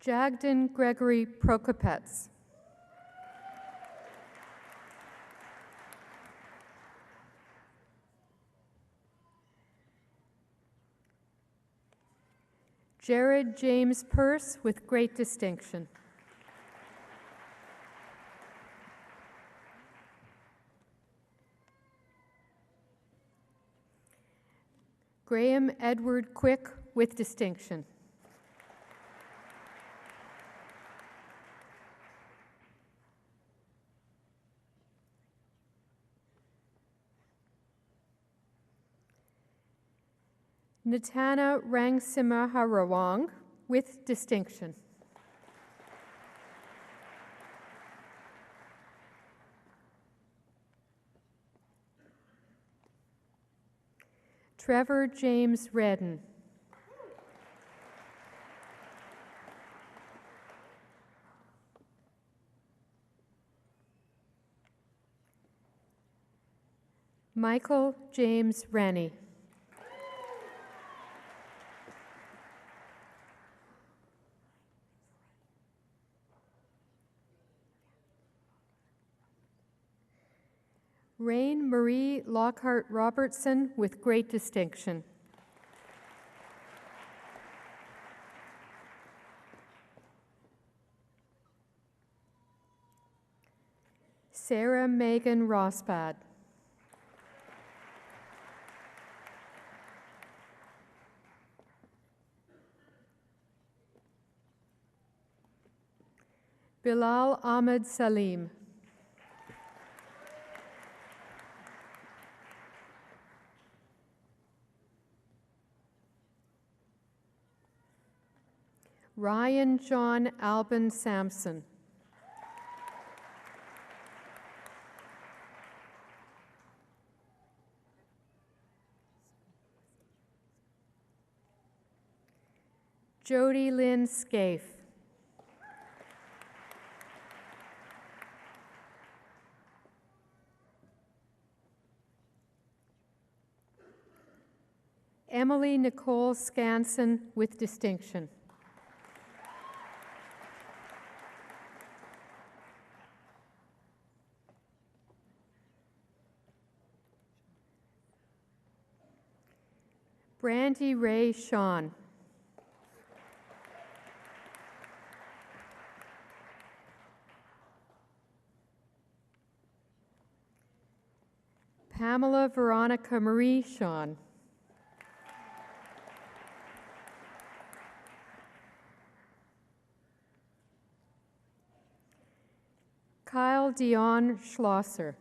Jagden Gregory Prokopets. Jared James Purse with great distinction. Graham Edward Quick with distinction. Natana Rangsimaharawang with distinction. Trevor James Redden. Michael James Rennie. Rain Marie Lockhart Robertson with great distinction. Sarah Megan Rospad. Bilal Ahmed Salim. Ryan John Albin Sampson. Jody Lynn Scaife. Emily Nicole Scanson with distinction. Brandy Ray Shawn. Pamela Veronica Marie Shawn. Kyle Dion Schlosser.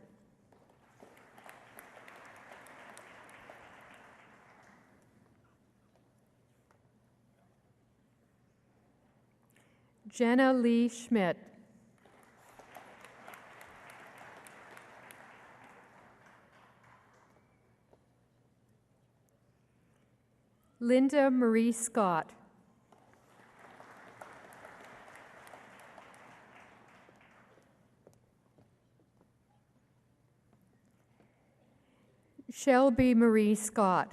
Jenna Lee Schmidt. Linda Marie Scott. Shelby Marie Scott.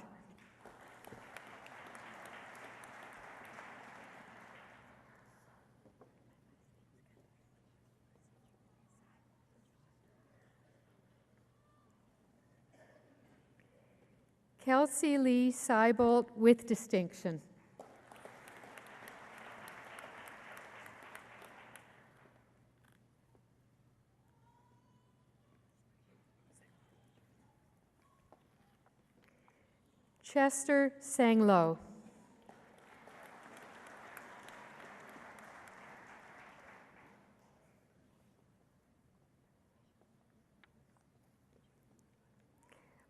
Kelsey Lee Seibold with distinction. Chester Sanglo.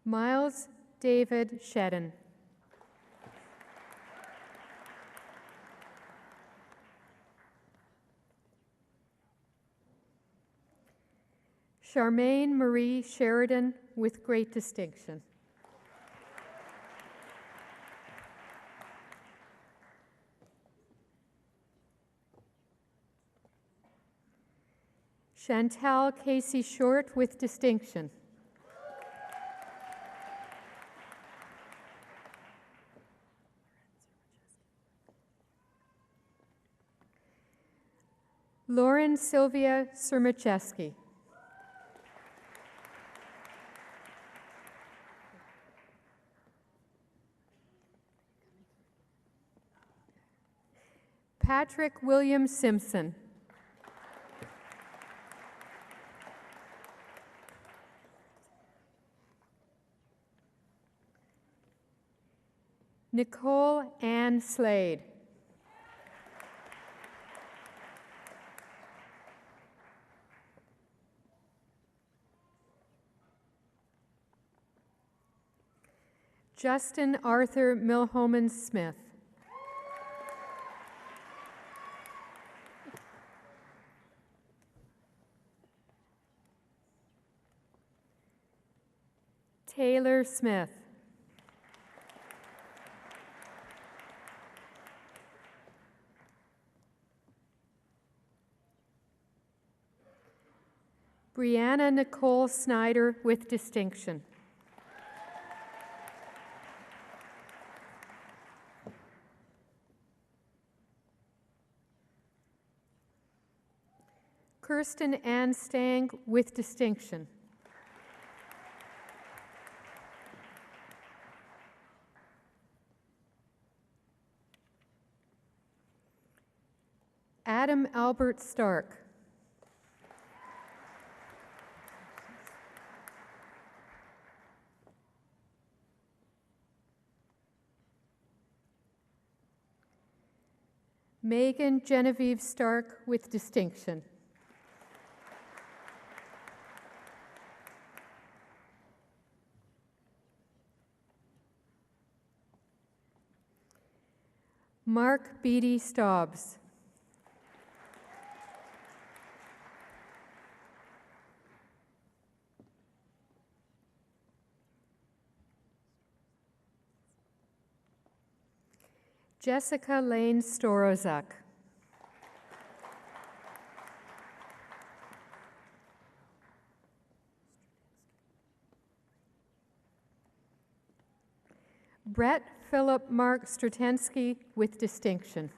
Miles David Shedden. Charmaine Marie Sheridan with great distinction. Chantal Casey Short with distinction. Lauren Sylvia Sermacheski. Patrick William Simpson. Nicole Ann Slade. Justin Arthur Milhoman Smith. Taylor Smith. Brianna Nicole Snyder with distinction. Kirsten Ann Stang with distinction. Adam Albert Stark. Megan Genevieve Stark with distinction. Mark Beatty Staubs. Jessica Lane Storozak. Brett Philip Mark Strutensky with distinction.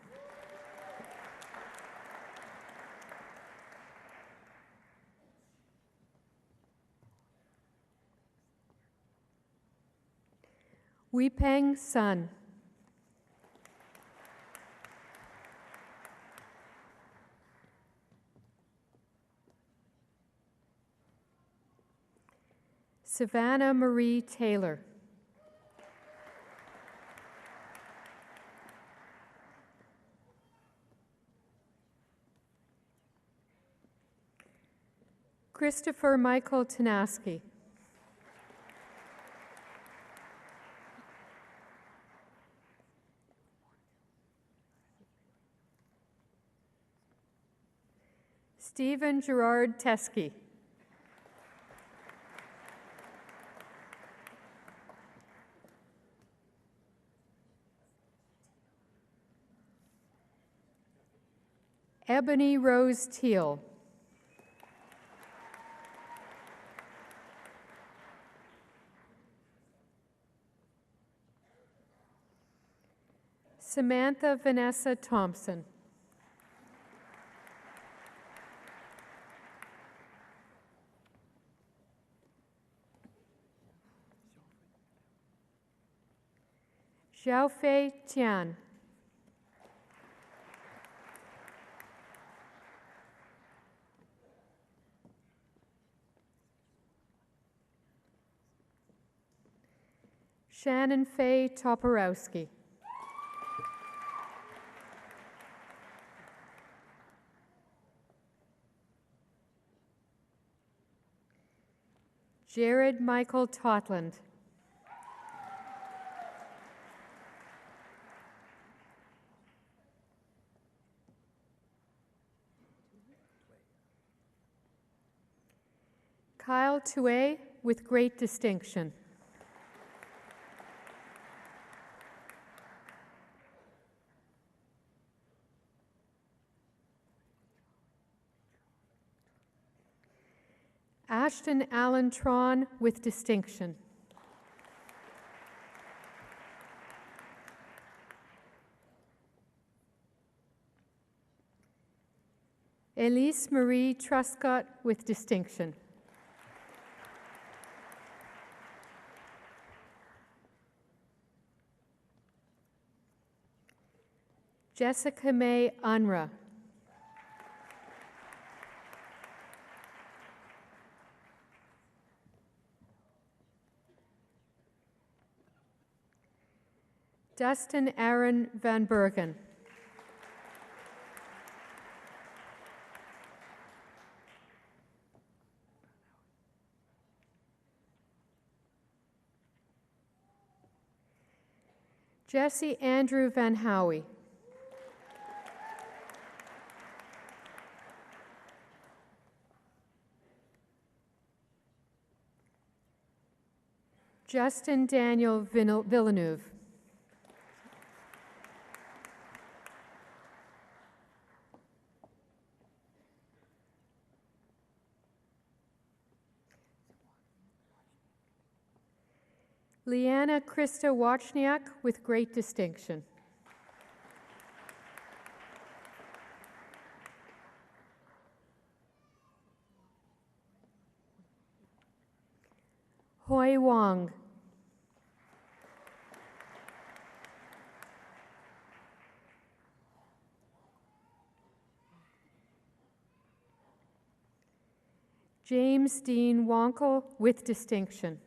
Weipeng Sun. Savannah Marie Taylor. Christopher Michael Tanaski. Stephen Gerard Teskey. Ebony Rose Teal. Samantha Vanessa Thompson. Xiaofei Tian. Shannon Faye Toporowski. Jared Michael Totland. Kyle Tuay with great distinction. Ashton Allen Tron with distinction. Elise Marie Truscott with distinction. Jessica May Unruh. Dustin Aaron Van Bergen. Jesse Andrew Van Howie. Justin Daniel Villeneuve. Leanna Krista Wachniak with great distinction. Hoi Wong. James Dean Wonkel with distinction.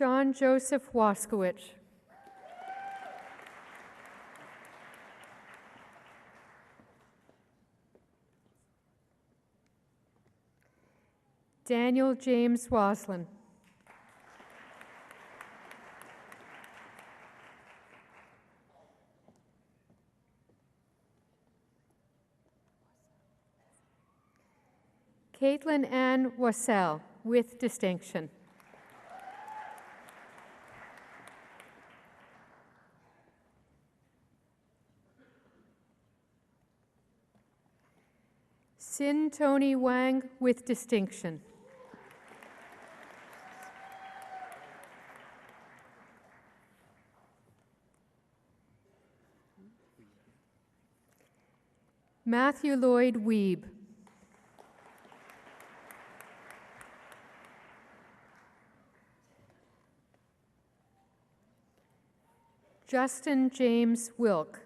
Sean Joseph Waskowicz. Daniel James Waslin. Caitlin Ann Wassell, with distinction. Sin Tony Wang, with distinction. Matthew Lloyd Weeb. Justin James Wilk.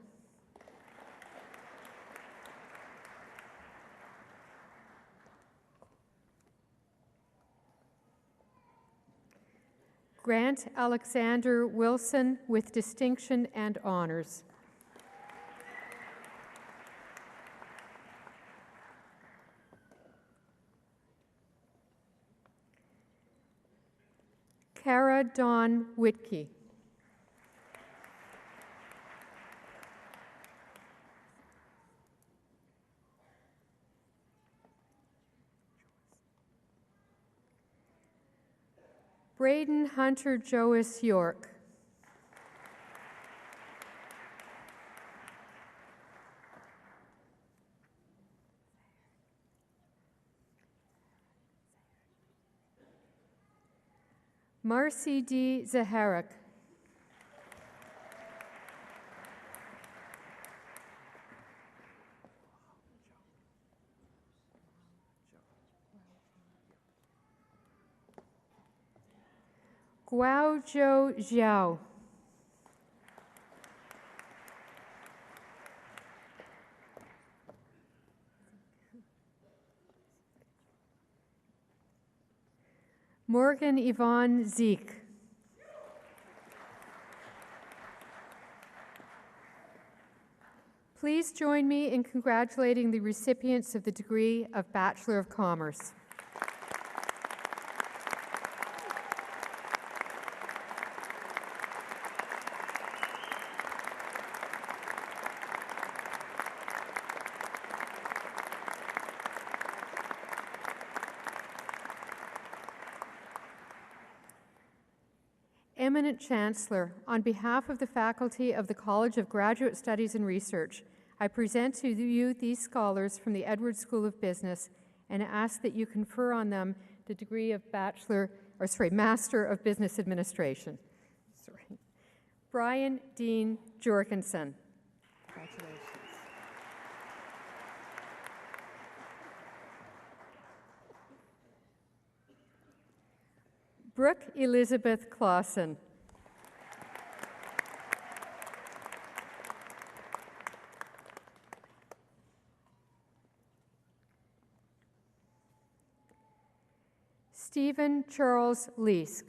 Grant Alexander Wilson, with distinction and honors. Kara Dawn Whitkey. Braden Hunter Joas York. Marcy D. Zaharik. Guaozhou Zhao. Morgan Yvonne Zeke. Please join me in congratulating the recipients of the degree of Bachelor of Commerce. Eminent Chancellor, on behalf of the faculty of the College of Graduate Studies and Research, I present to you these scholars from the Edwards School of Business and ask that you confer on them the degree of Master of Business Administration. Brian Dean Jorgensen. Congratulations. Brooke Elizabeth Clausen. Stephen Charles Leask.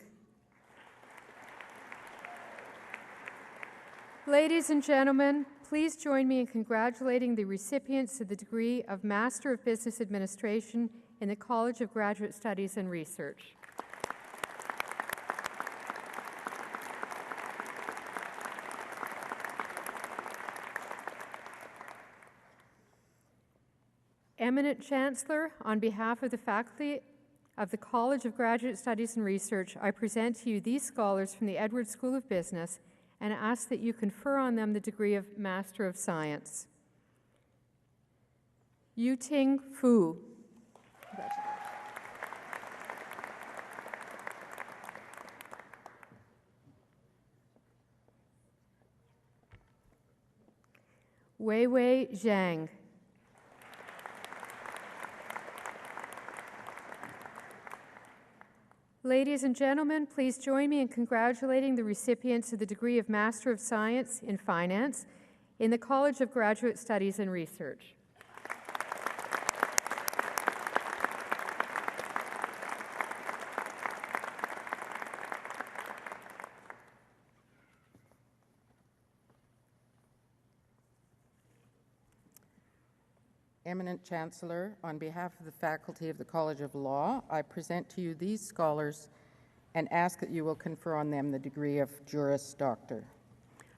Ladies and gentlemen, please join me in congratulating the recipients of the degree of Master of Business Administration in the College of Graduate Studies and Research. Eminent Chancellor, on behalf of the faculty of the College of Graduate Studies and Research, I present to you these scholars from the Edwards School of Business and ask that you confer on them the degree of Master of Science. Yuting Fu. Weiwei Zhang. Ladies and gentlemen, please join me in congratulating the recipients of the degree of Master of Science in Finance in the College of Graduate Studies and Research. Eminent Chancellor, on behalf of the faculty of the College of Law, I present to you these scholars and ask that you will confer on them the degree of Juris Doctor.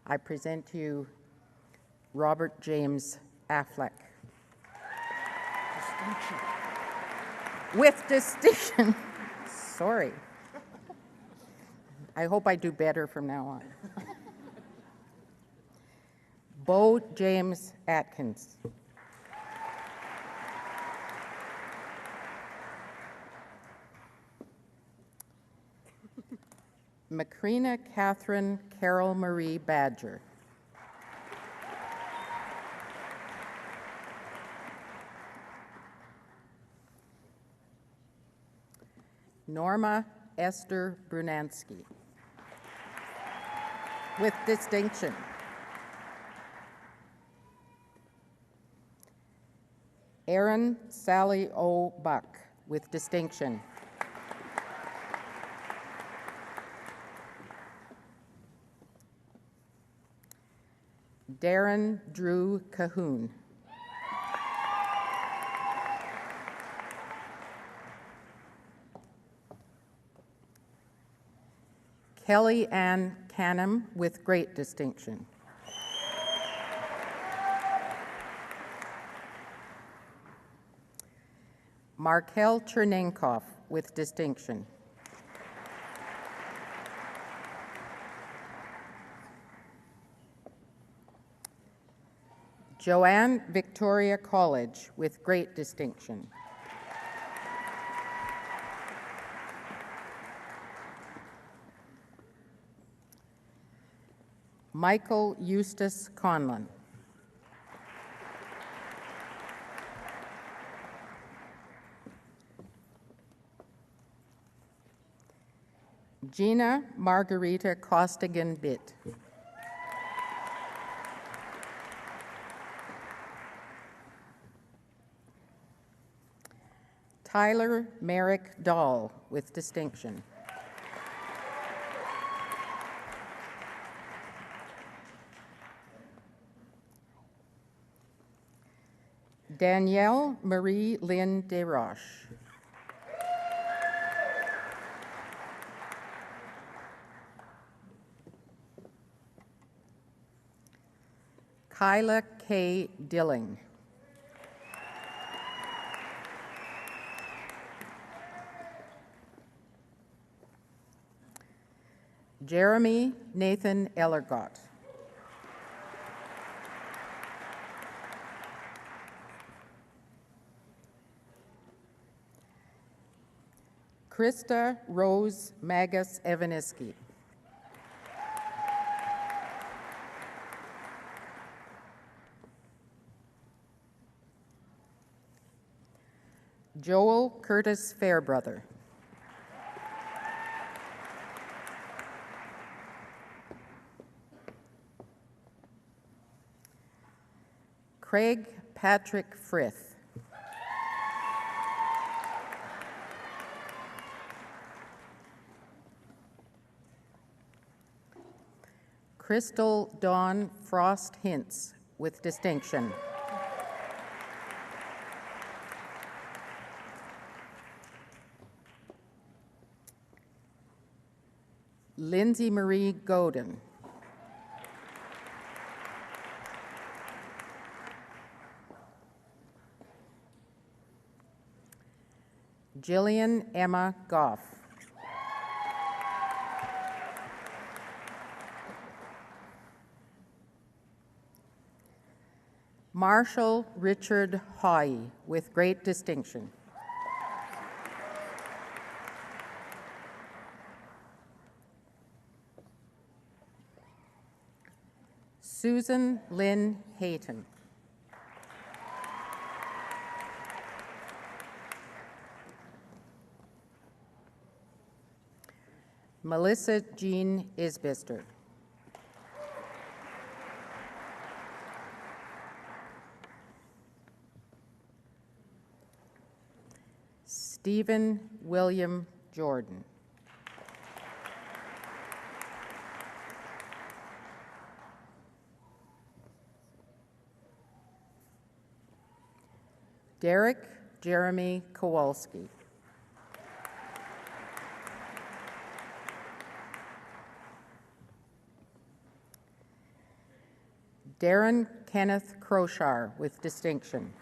I present to you Robert James Affleck. Distinction. With distinction. Sorry. I hope I do better from now on. Beau James Atkins. Macrina Catherine Carol Marie Badger. Norma Esther Brunansky. With distinction. Erin Sally O. Buck. With distinction. Darren Drew Cahoon. Kelly Ann Canham with great distinction. Markel Chernenkoff with distinction. Joanne Victoria College with great distinction. Michael Eustace Conlon. Gina Margarita Costigan-Bitt. Tyler Merrick Dahl with distinction. Danielle Marie Lynn Desroches. Kyla K. Dilling. Jeremy Nathan Ellergott. Krista Rose Magus Evaniski. Joel Curtis Fairbrother. Craig Patrick Frith. Crystal Dawn Frost Hintz with distinction. Lindsay Marie Godin. Jillian Emma Goff. Marshall Richard Hoy with great distinction. Susan Lynn Hayton. Melissa Jean Isbister. Stephen William Jordan. Derek Jeremy Kowalski. Darren Kenneth Crochar with distinction.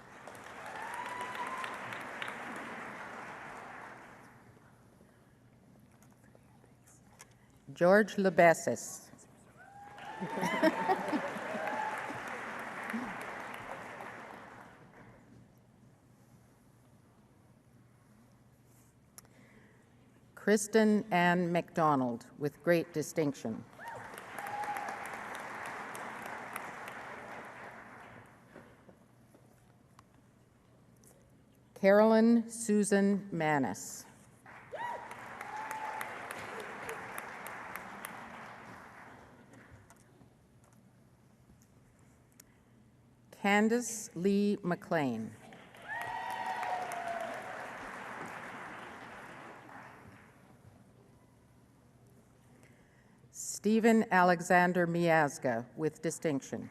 George Lebessis. Kristen Ann McDonald with great distinction. Carolyn Susan Manis. Candace Lee McLean. Stephen Alexander Miazga with distinction.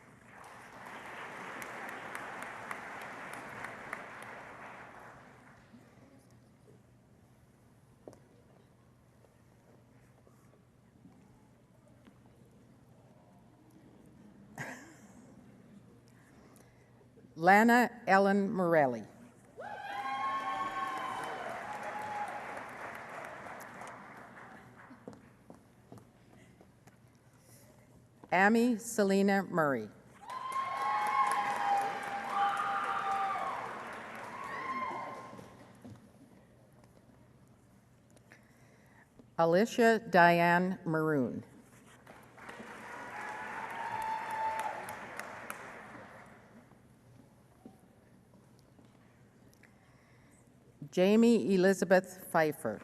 Lana Ellen Morelli. Amy Selena Murray. Alicia Diane Maroon. Jamie Elizabeth Pfeiffer.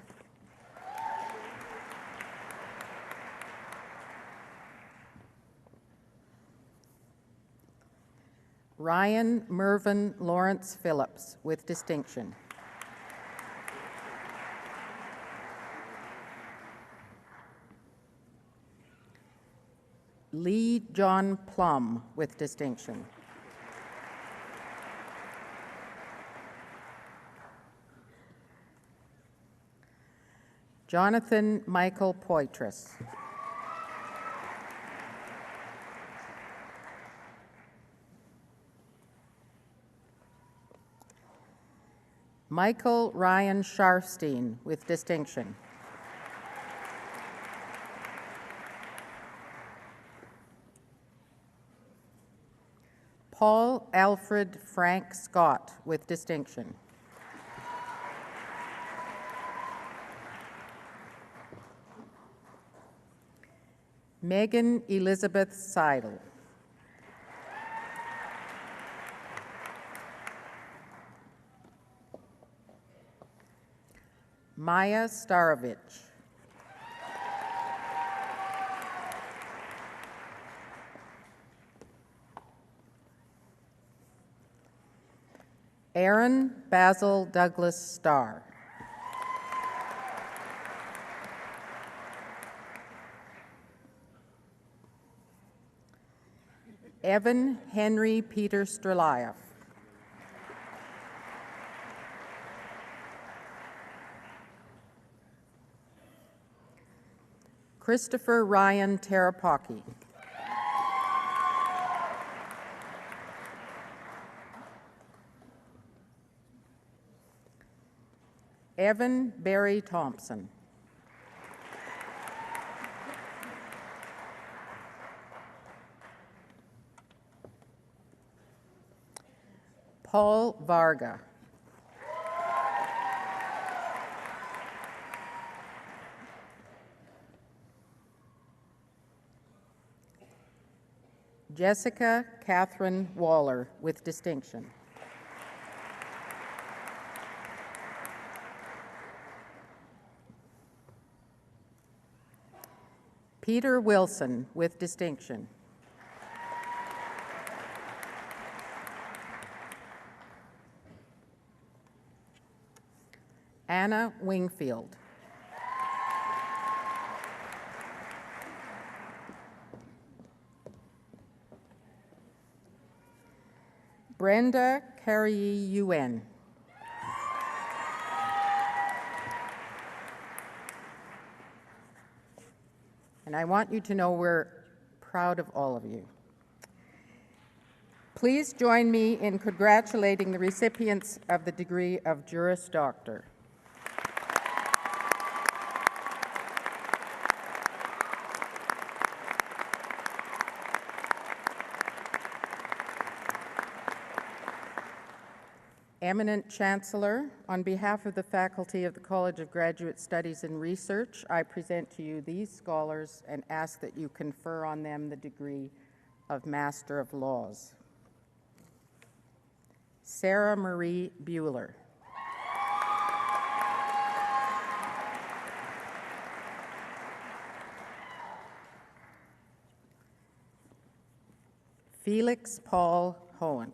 Ryan Mervyn Lawrence Phillips with distinction. Lee John Plum with distinction. Jonathan Michael Poitras. Michael Ryan Sharfstein with distinction. Paul Alfred Frank Scott with distinction. Megan Elizabeth Seidel. Maya Starovich. Aaron Basil Douglas Starr. Evan Henry Peter Strelayev. Christopher Ryan Terapaki. Evan Barry Thompson. Paul Varga. Jessica Catherine Waller with distinction. Peter Wilson with distinction. Anna Wingfield. Brenda Carrie Yuen. and I want you to know we're proud of all of you. Please join me in congratulating the recipients of the degree of Juris Doctor. Eminent Chancellor, on behalf of the faculty of the College of Graduate Studies and Research, I present to you these scholars and ask that you confer on them the degree of Master of Laws. Sarah Marie Bueller. Felix Paul Hohen.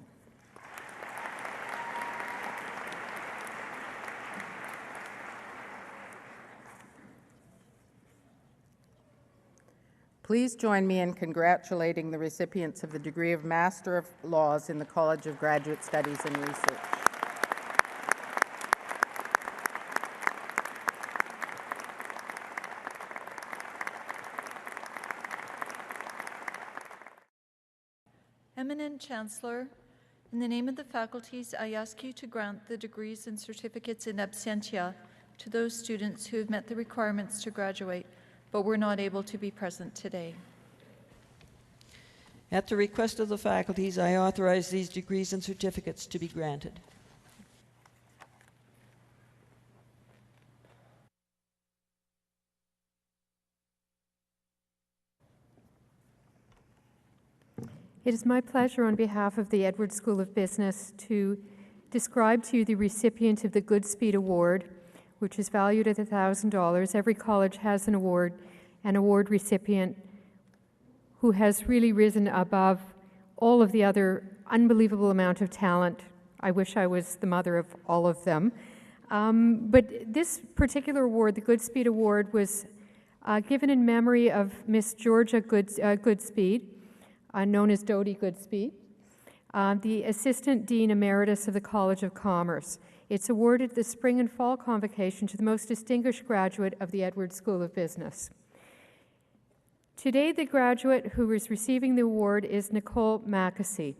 Please join me in congratulating the recipients of the degree of Master of Laws in the College of Graduate Studies and Research. Eminent Chancellor, in the name of the faculties, I ask you to grant the degrees and certificates in absentia to those students who have met the requirements to graduate but were not able to be present today. At the request of the faculties, I authorize these degrees and certificates to be granted. It is my pleasure on behalf of the Edwards School of Business to describe to you the recipient of the Goodspeed Award, which is valued at $1,000. Every college has an award recipient who has really risen above all of the other unbelievable amount of talent. I wish I was the mother of all of them. But this particular award, the Goodspeed Award, was given in memory of Miss Georgia Goodspeed, known as Dodie Goodspeed, the Assistant Dean Emeritus of the College of Commerce. It's awarded the Spring and Fall Convocation to the most distinguished graduate of the Edwards School of Business. Today, the graduate who is receiving the award is Nicole Mackesy.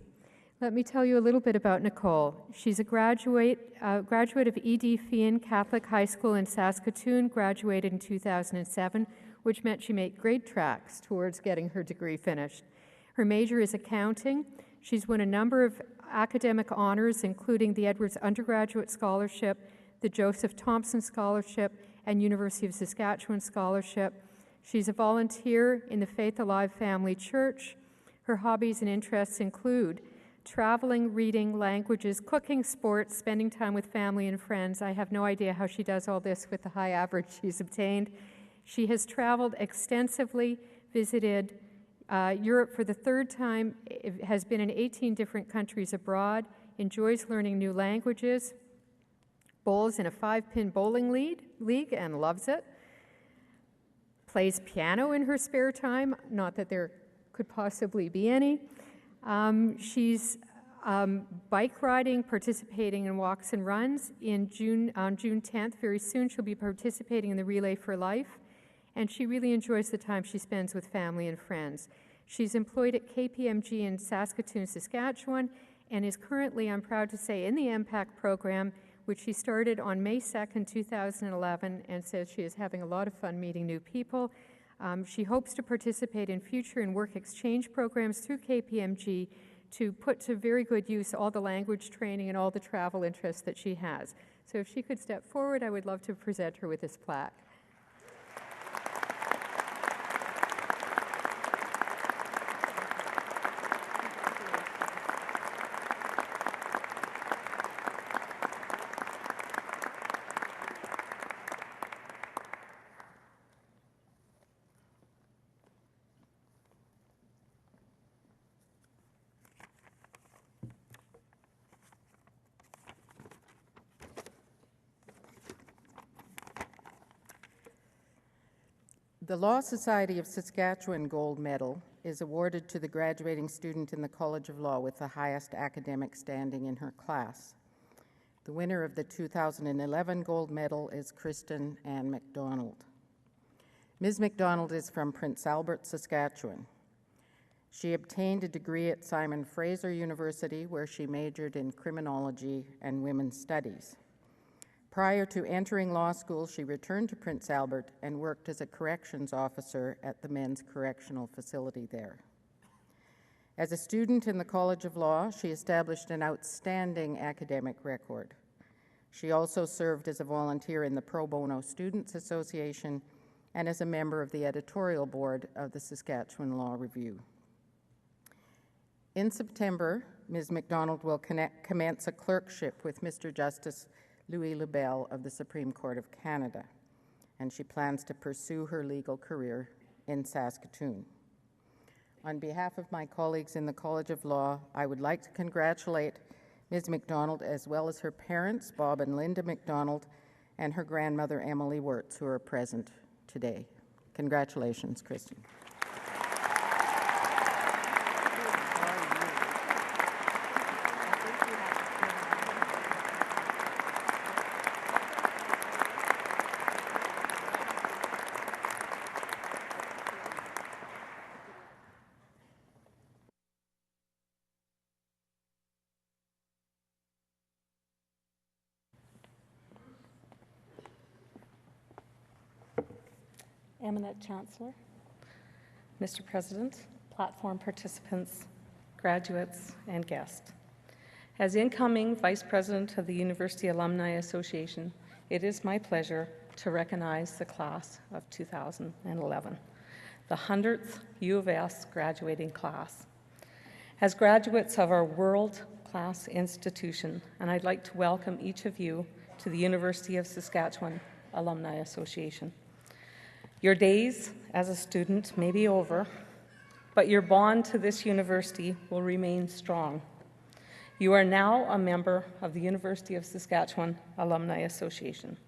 Let me tell you a little bit about Nicole. She's a graduate of E.D. Fian Catholic High School in Saskatoon, graduated in 2007, which meant she made great tracks towards getting her degree finished. Her major is accounting. She's won a number of academic honors, including the Edwards Undergraduate Scholarship, the Joseph Thompson Scholarship, and University of Saskatchewan Scholarship. She's a volunteer in the Faith Alive Family Church. Her hobbies and interests include traveling, reading, languages, cooking, sports, spending time with family and friends. I have no idea how she does all this with the high average she's obtained. She has traveled extensively, visited Europe for the third time, has been in 18 different countries abroad, enjoys learning new languages, bowls in a 5-pin bowling league and loves it, plays piano in her spare time, not that there could possibly be any. She's bike riding, participating in walks and runs. On June 10th, very soon, she'll be participating in the Relay for Life, and she really enjoys the time she spends with family and friends. She's employed at KPMG in Saskatoon, Saskatchewan, and is currently, I'm proud to say, in the MPAC program, which she started on May 2nd, 2011, and says she is having a lot of fun meeting new people. She hopes to participate in future and work exchange programs through KPMG to put to very good use all the language training and all the travel interests that she has. So if she could step forward, I would love to present her with this plaque. The Law Society of Saskatchewan Gold Medal is awarded to the graduating student in the College of Law with the highest academic standing in her class. The winner of the 2011 Gold Medal is Kristen Ann MacDonald. Ms. McDonald is from Prince Albert, Saskatchewan. She obtained a degree at Simon Fraser University, where she majored in criminology and women's studies. Prior to entering law school, she returned to Prince Albert and worked as a corrections officer at the men's correctional facility there. As a student in the College of Law, she established an outstanding academic record. She also served as a volunteer in the Pro Bono Students Association and as a member of the editorial board of the Saskatchewan Law Review. In September, Ms. McDonald will commence a clerkship with Mr. Justice Louis Lebel of the Supreme Court of Canada, and she plans to pursue her legal career in Saskatoon. On behalf of my colleagues in the College of Law, I would like to congratulate Ms. McDonald, as well as her parents, Bob and Linda McDonald, and her grandmother, Emily Wirtz, who are present today. Congratulations, Kristen. Eminent Chancellor, Mr. President, platform participants, graduates, and guests. As incoming Vice President of the University Alumni Association, it is my pleasure to recognize the class of 2011, the 100th U of S graduating class. As graduates of our world-class institution, and I'd like to welcome each of you to the University of Saskatchewan Alumni Association. Your days as a student may be over, but your bond to this university will remain strong. You are now a member of the University of Saskatchewan Alumni Association.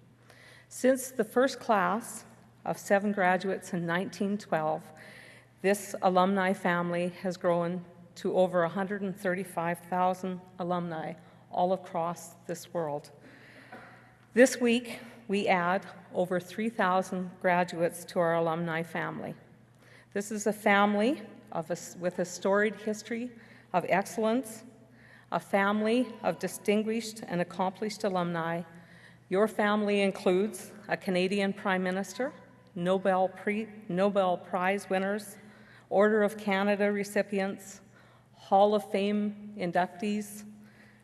Since the first class of 7 graduates in 1912, this alumni family has grown to over 135,000 alumni all across this world. This week, we add over 3,000 graduates to our alumni family. This is a family with a storied history of excellence, a family of distinguished and accomplished alumni. Your includes a Canadian Prime Minister, Nobel Prize winners, Order of Canada recipients, Hall of Fame inductees,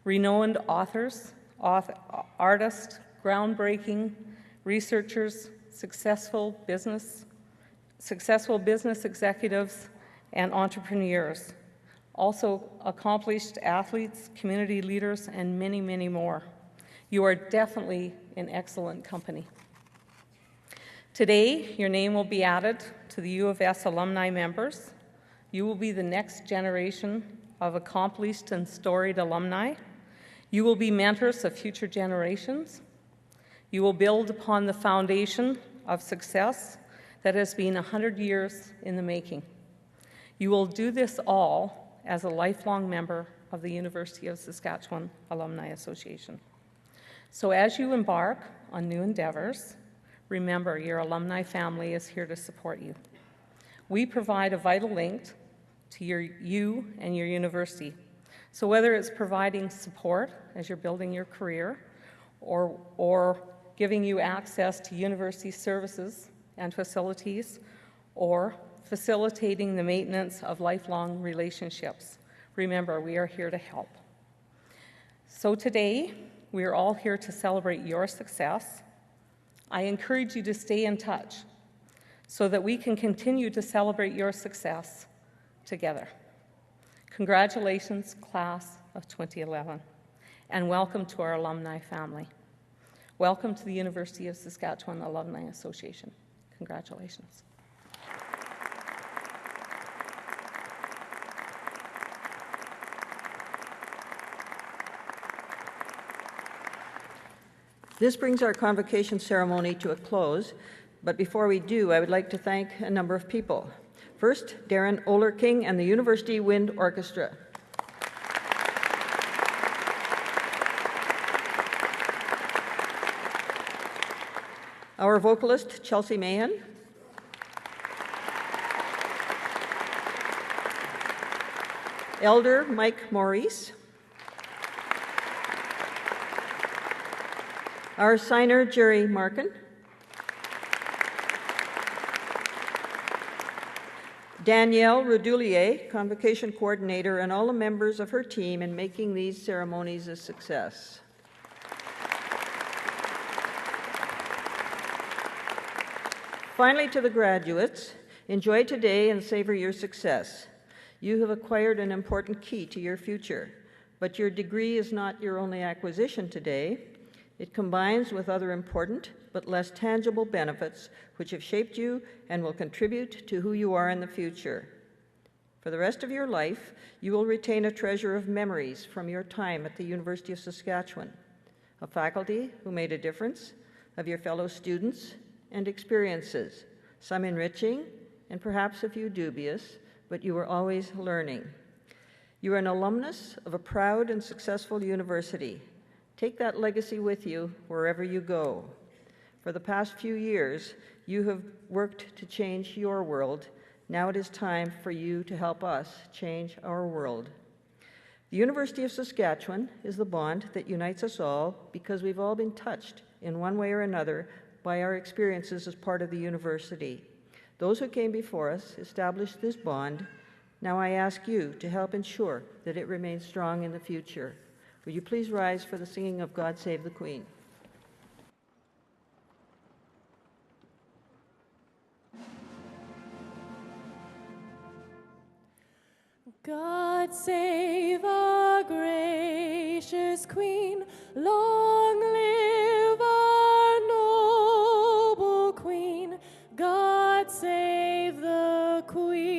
renowned authors, artists, groundbreaking researchers, successful business executives, and entrepreneurs. Also accomplished athletes, community leaders, and many, many more. You are definitely in excellent company. Today, your name will be added to the U of S alumni members. You will be the next generation of accomplished and storied alumni. You will be mentors of future generations. You will build upon the foundation of success that has been 100 years in the making. You will do this all as a lifelong member of the University of Saskatchewan Alumni Association. So as you embark on new endeavors, remember your alumni family is here to support you. We provide a vital link to you and your university. So whether it's providing support as you're building your career or giving you access to university services and facilities, or facilitating the maintenance of lifelong relationships. Remember, we are here to help. So today, we are all here to celebrate your success. I encourage you to stay in touch so that we can continue to celebrate your success together. Congratulations, class of 2011, and welcome to our alumni family. Welcome to the University of Saskatchewan Alumni Association. Congratulations. This brings our convocation ceremony to a close, but before we do, I would like to thank a number of people. First, Darren Olerking and the University Wind Orchestra. Our vocalist, Chelsea Mahan. Elder Mike Maurice, our signer Jerry Markin, Danielle Rodoulier, Convocation Coordinator, and all the members of her team in making these ceremonies a success. Finally, to the graduates, enjoy today and savor your success. You have acquired an important key to your future, but your degree is not your only acquisition today. It combines with other important but less tangible benefits which have shaped you and will contribute to who you are in the future. For the rest of your life, you will retain a treasure of memories from your time at the University of Saskatchewan, of faculty who made a difference, of your fellow students and experiences, some enriching and perhaps a few dubious, but you were always learning. You are an alumnus of a proud and successful university. Take that legacy with you wherever you go. For the past few years, you have worked to change your world. Now it is time for you to help us change our world. The University of Saskatchewan is the bond that unites us all because we've all been touched in one way or another by our experiences as part of the university. Those who came before us established this bond. Now I ask you to help ensure that it remains strong in the future. Would you please rise for the singing of God Save the Queen? God save our gracious Queen, long live our noble Queen. God save the Queen.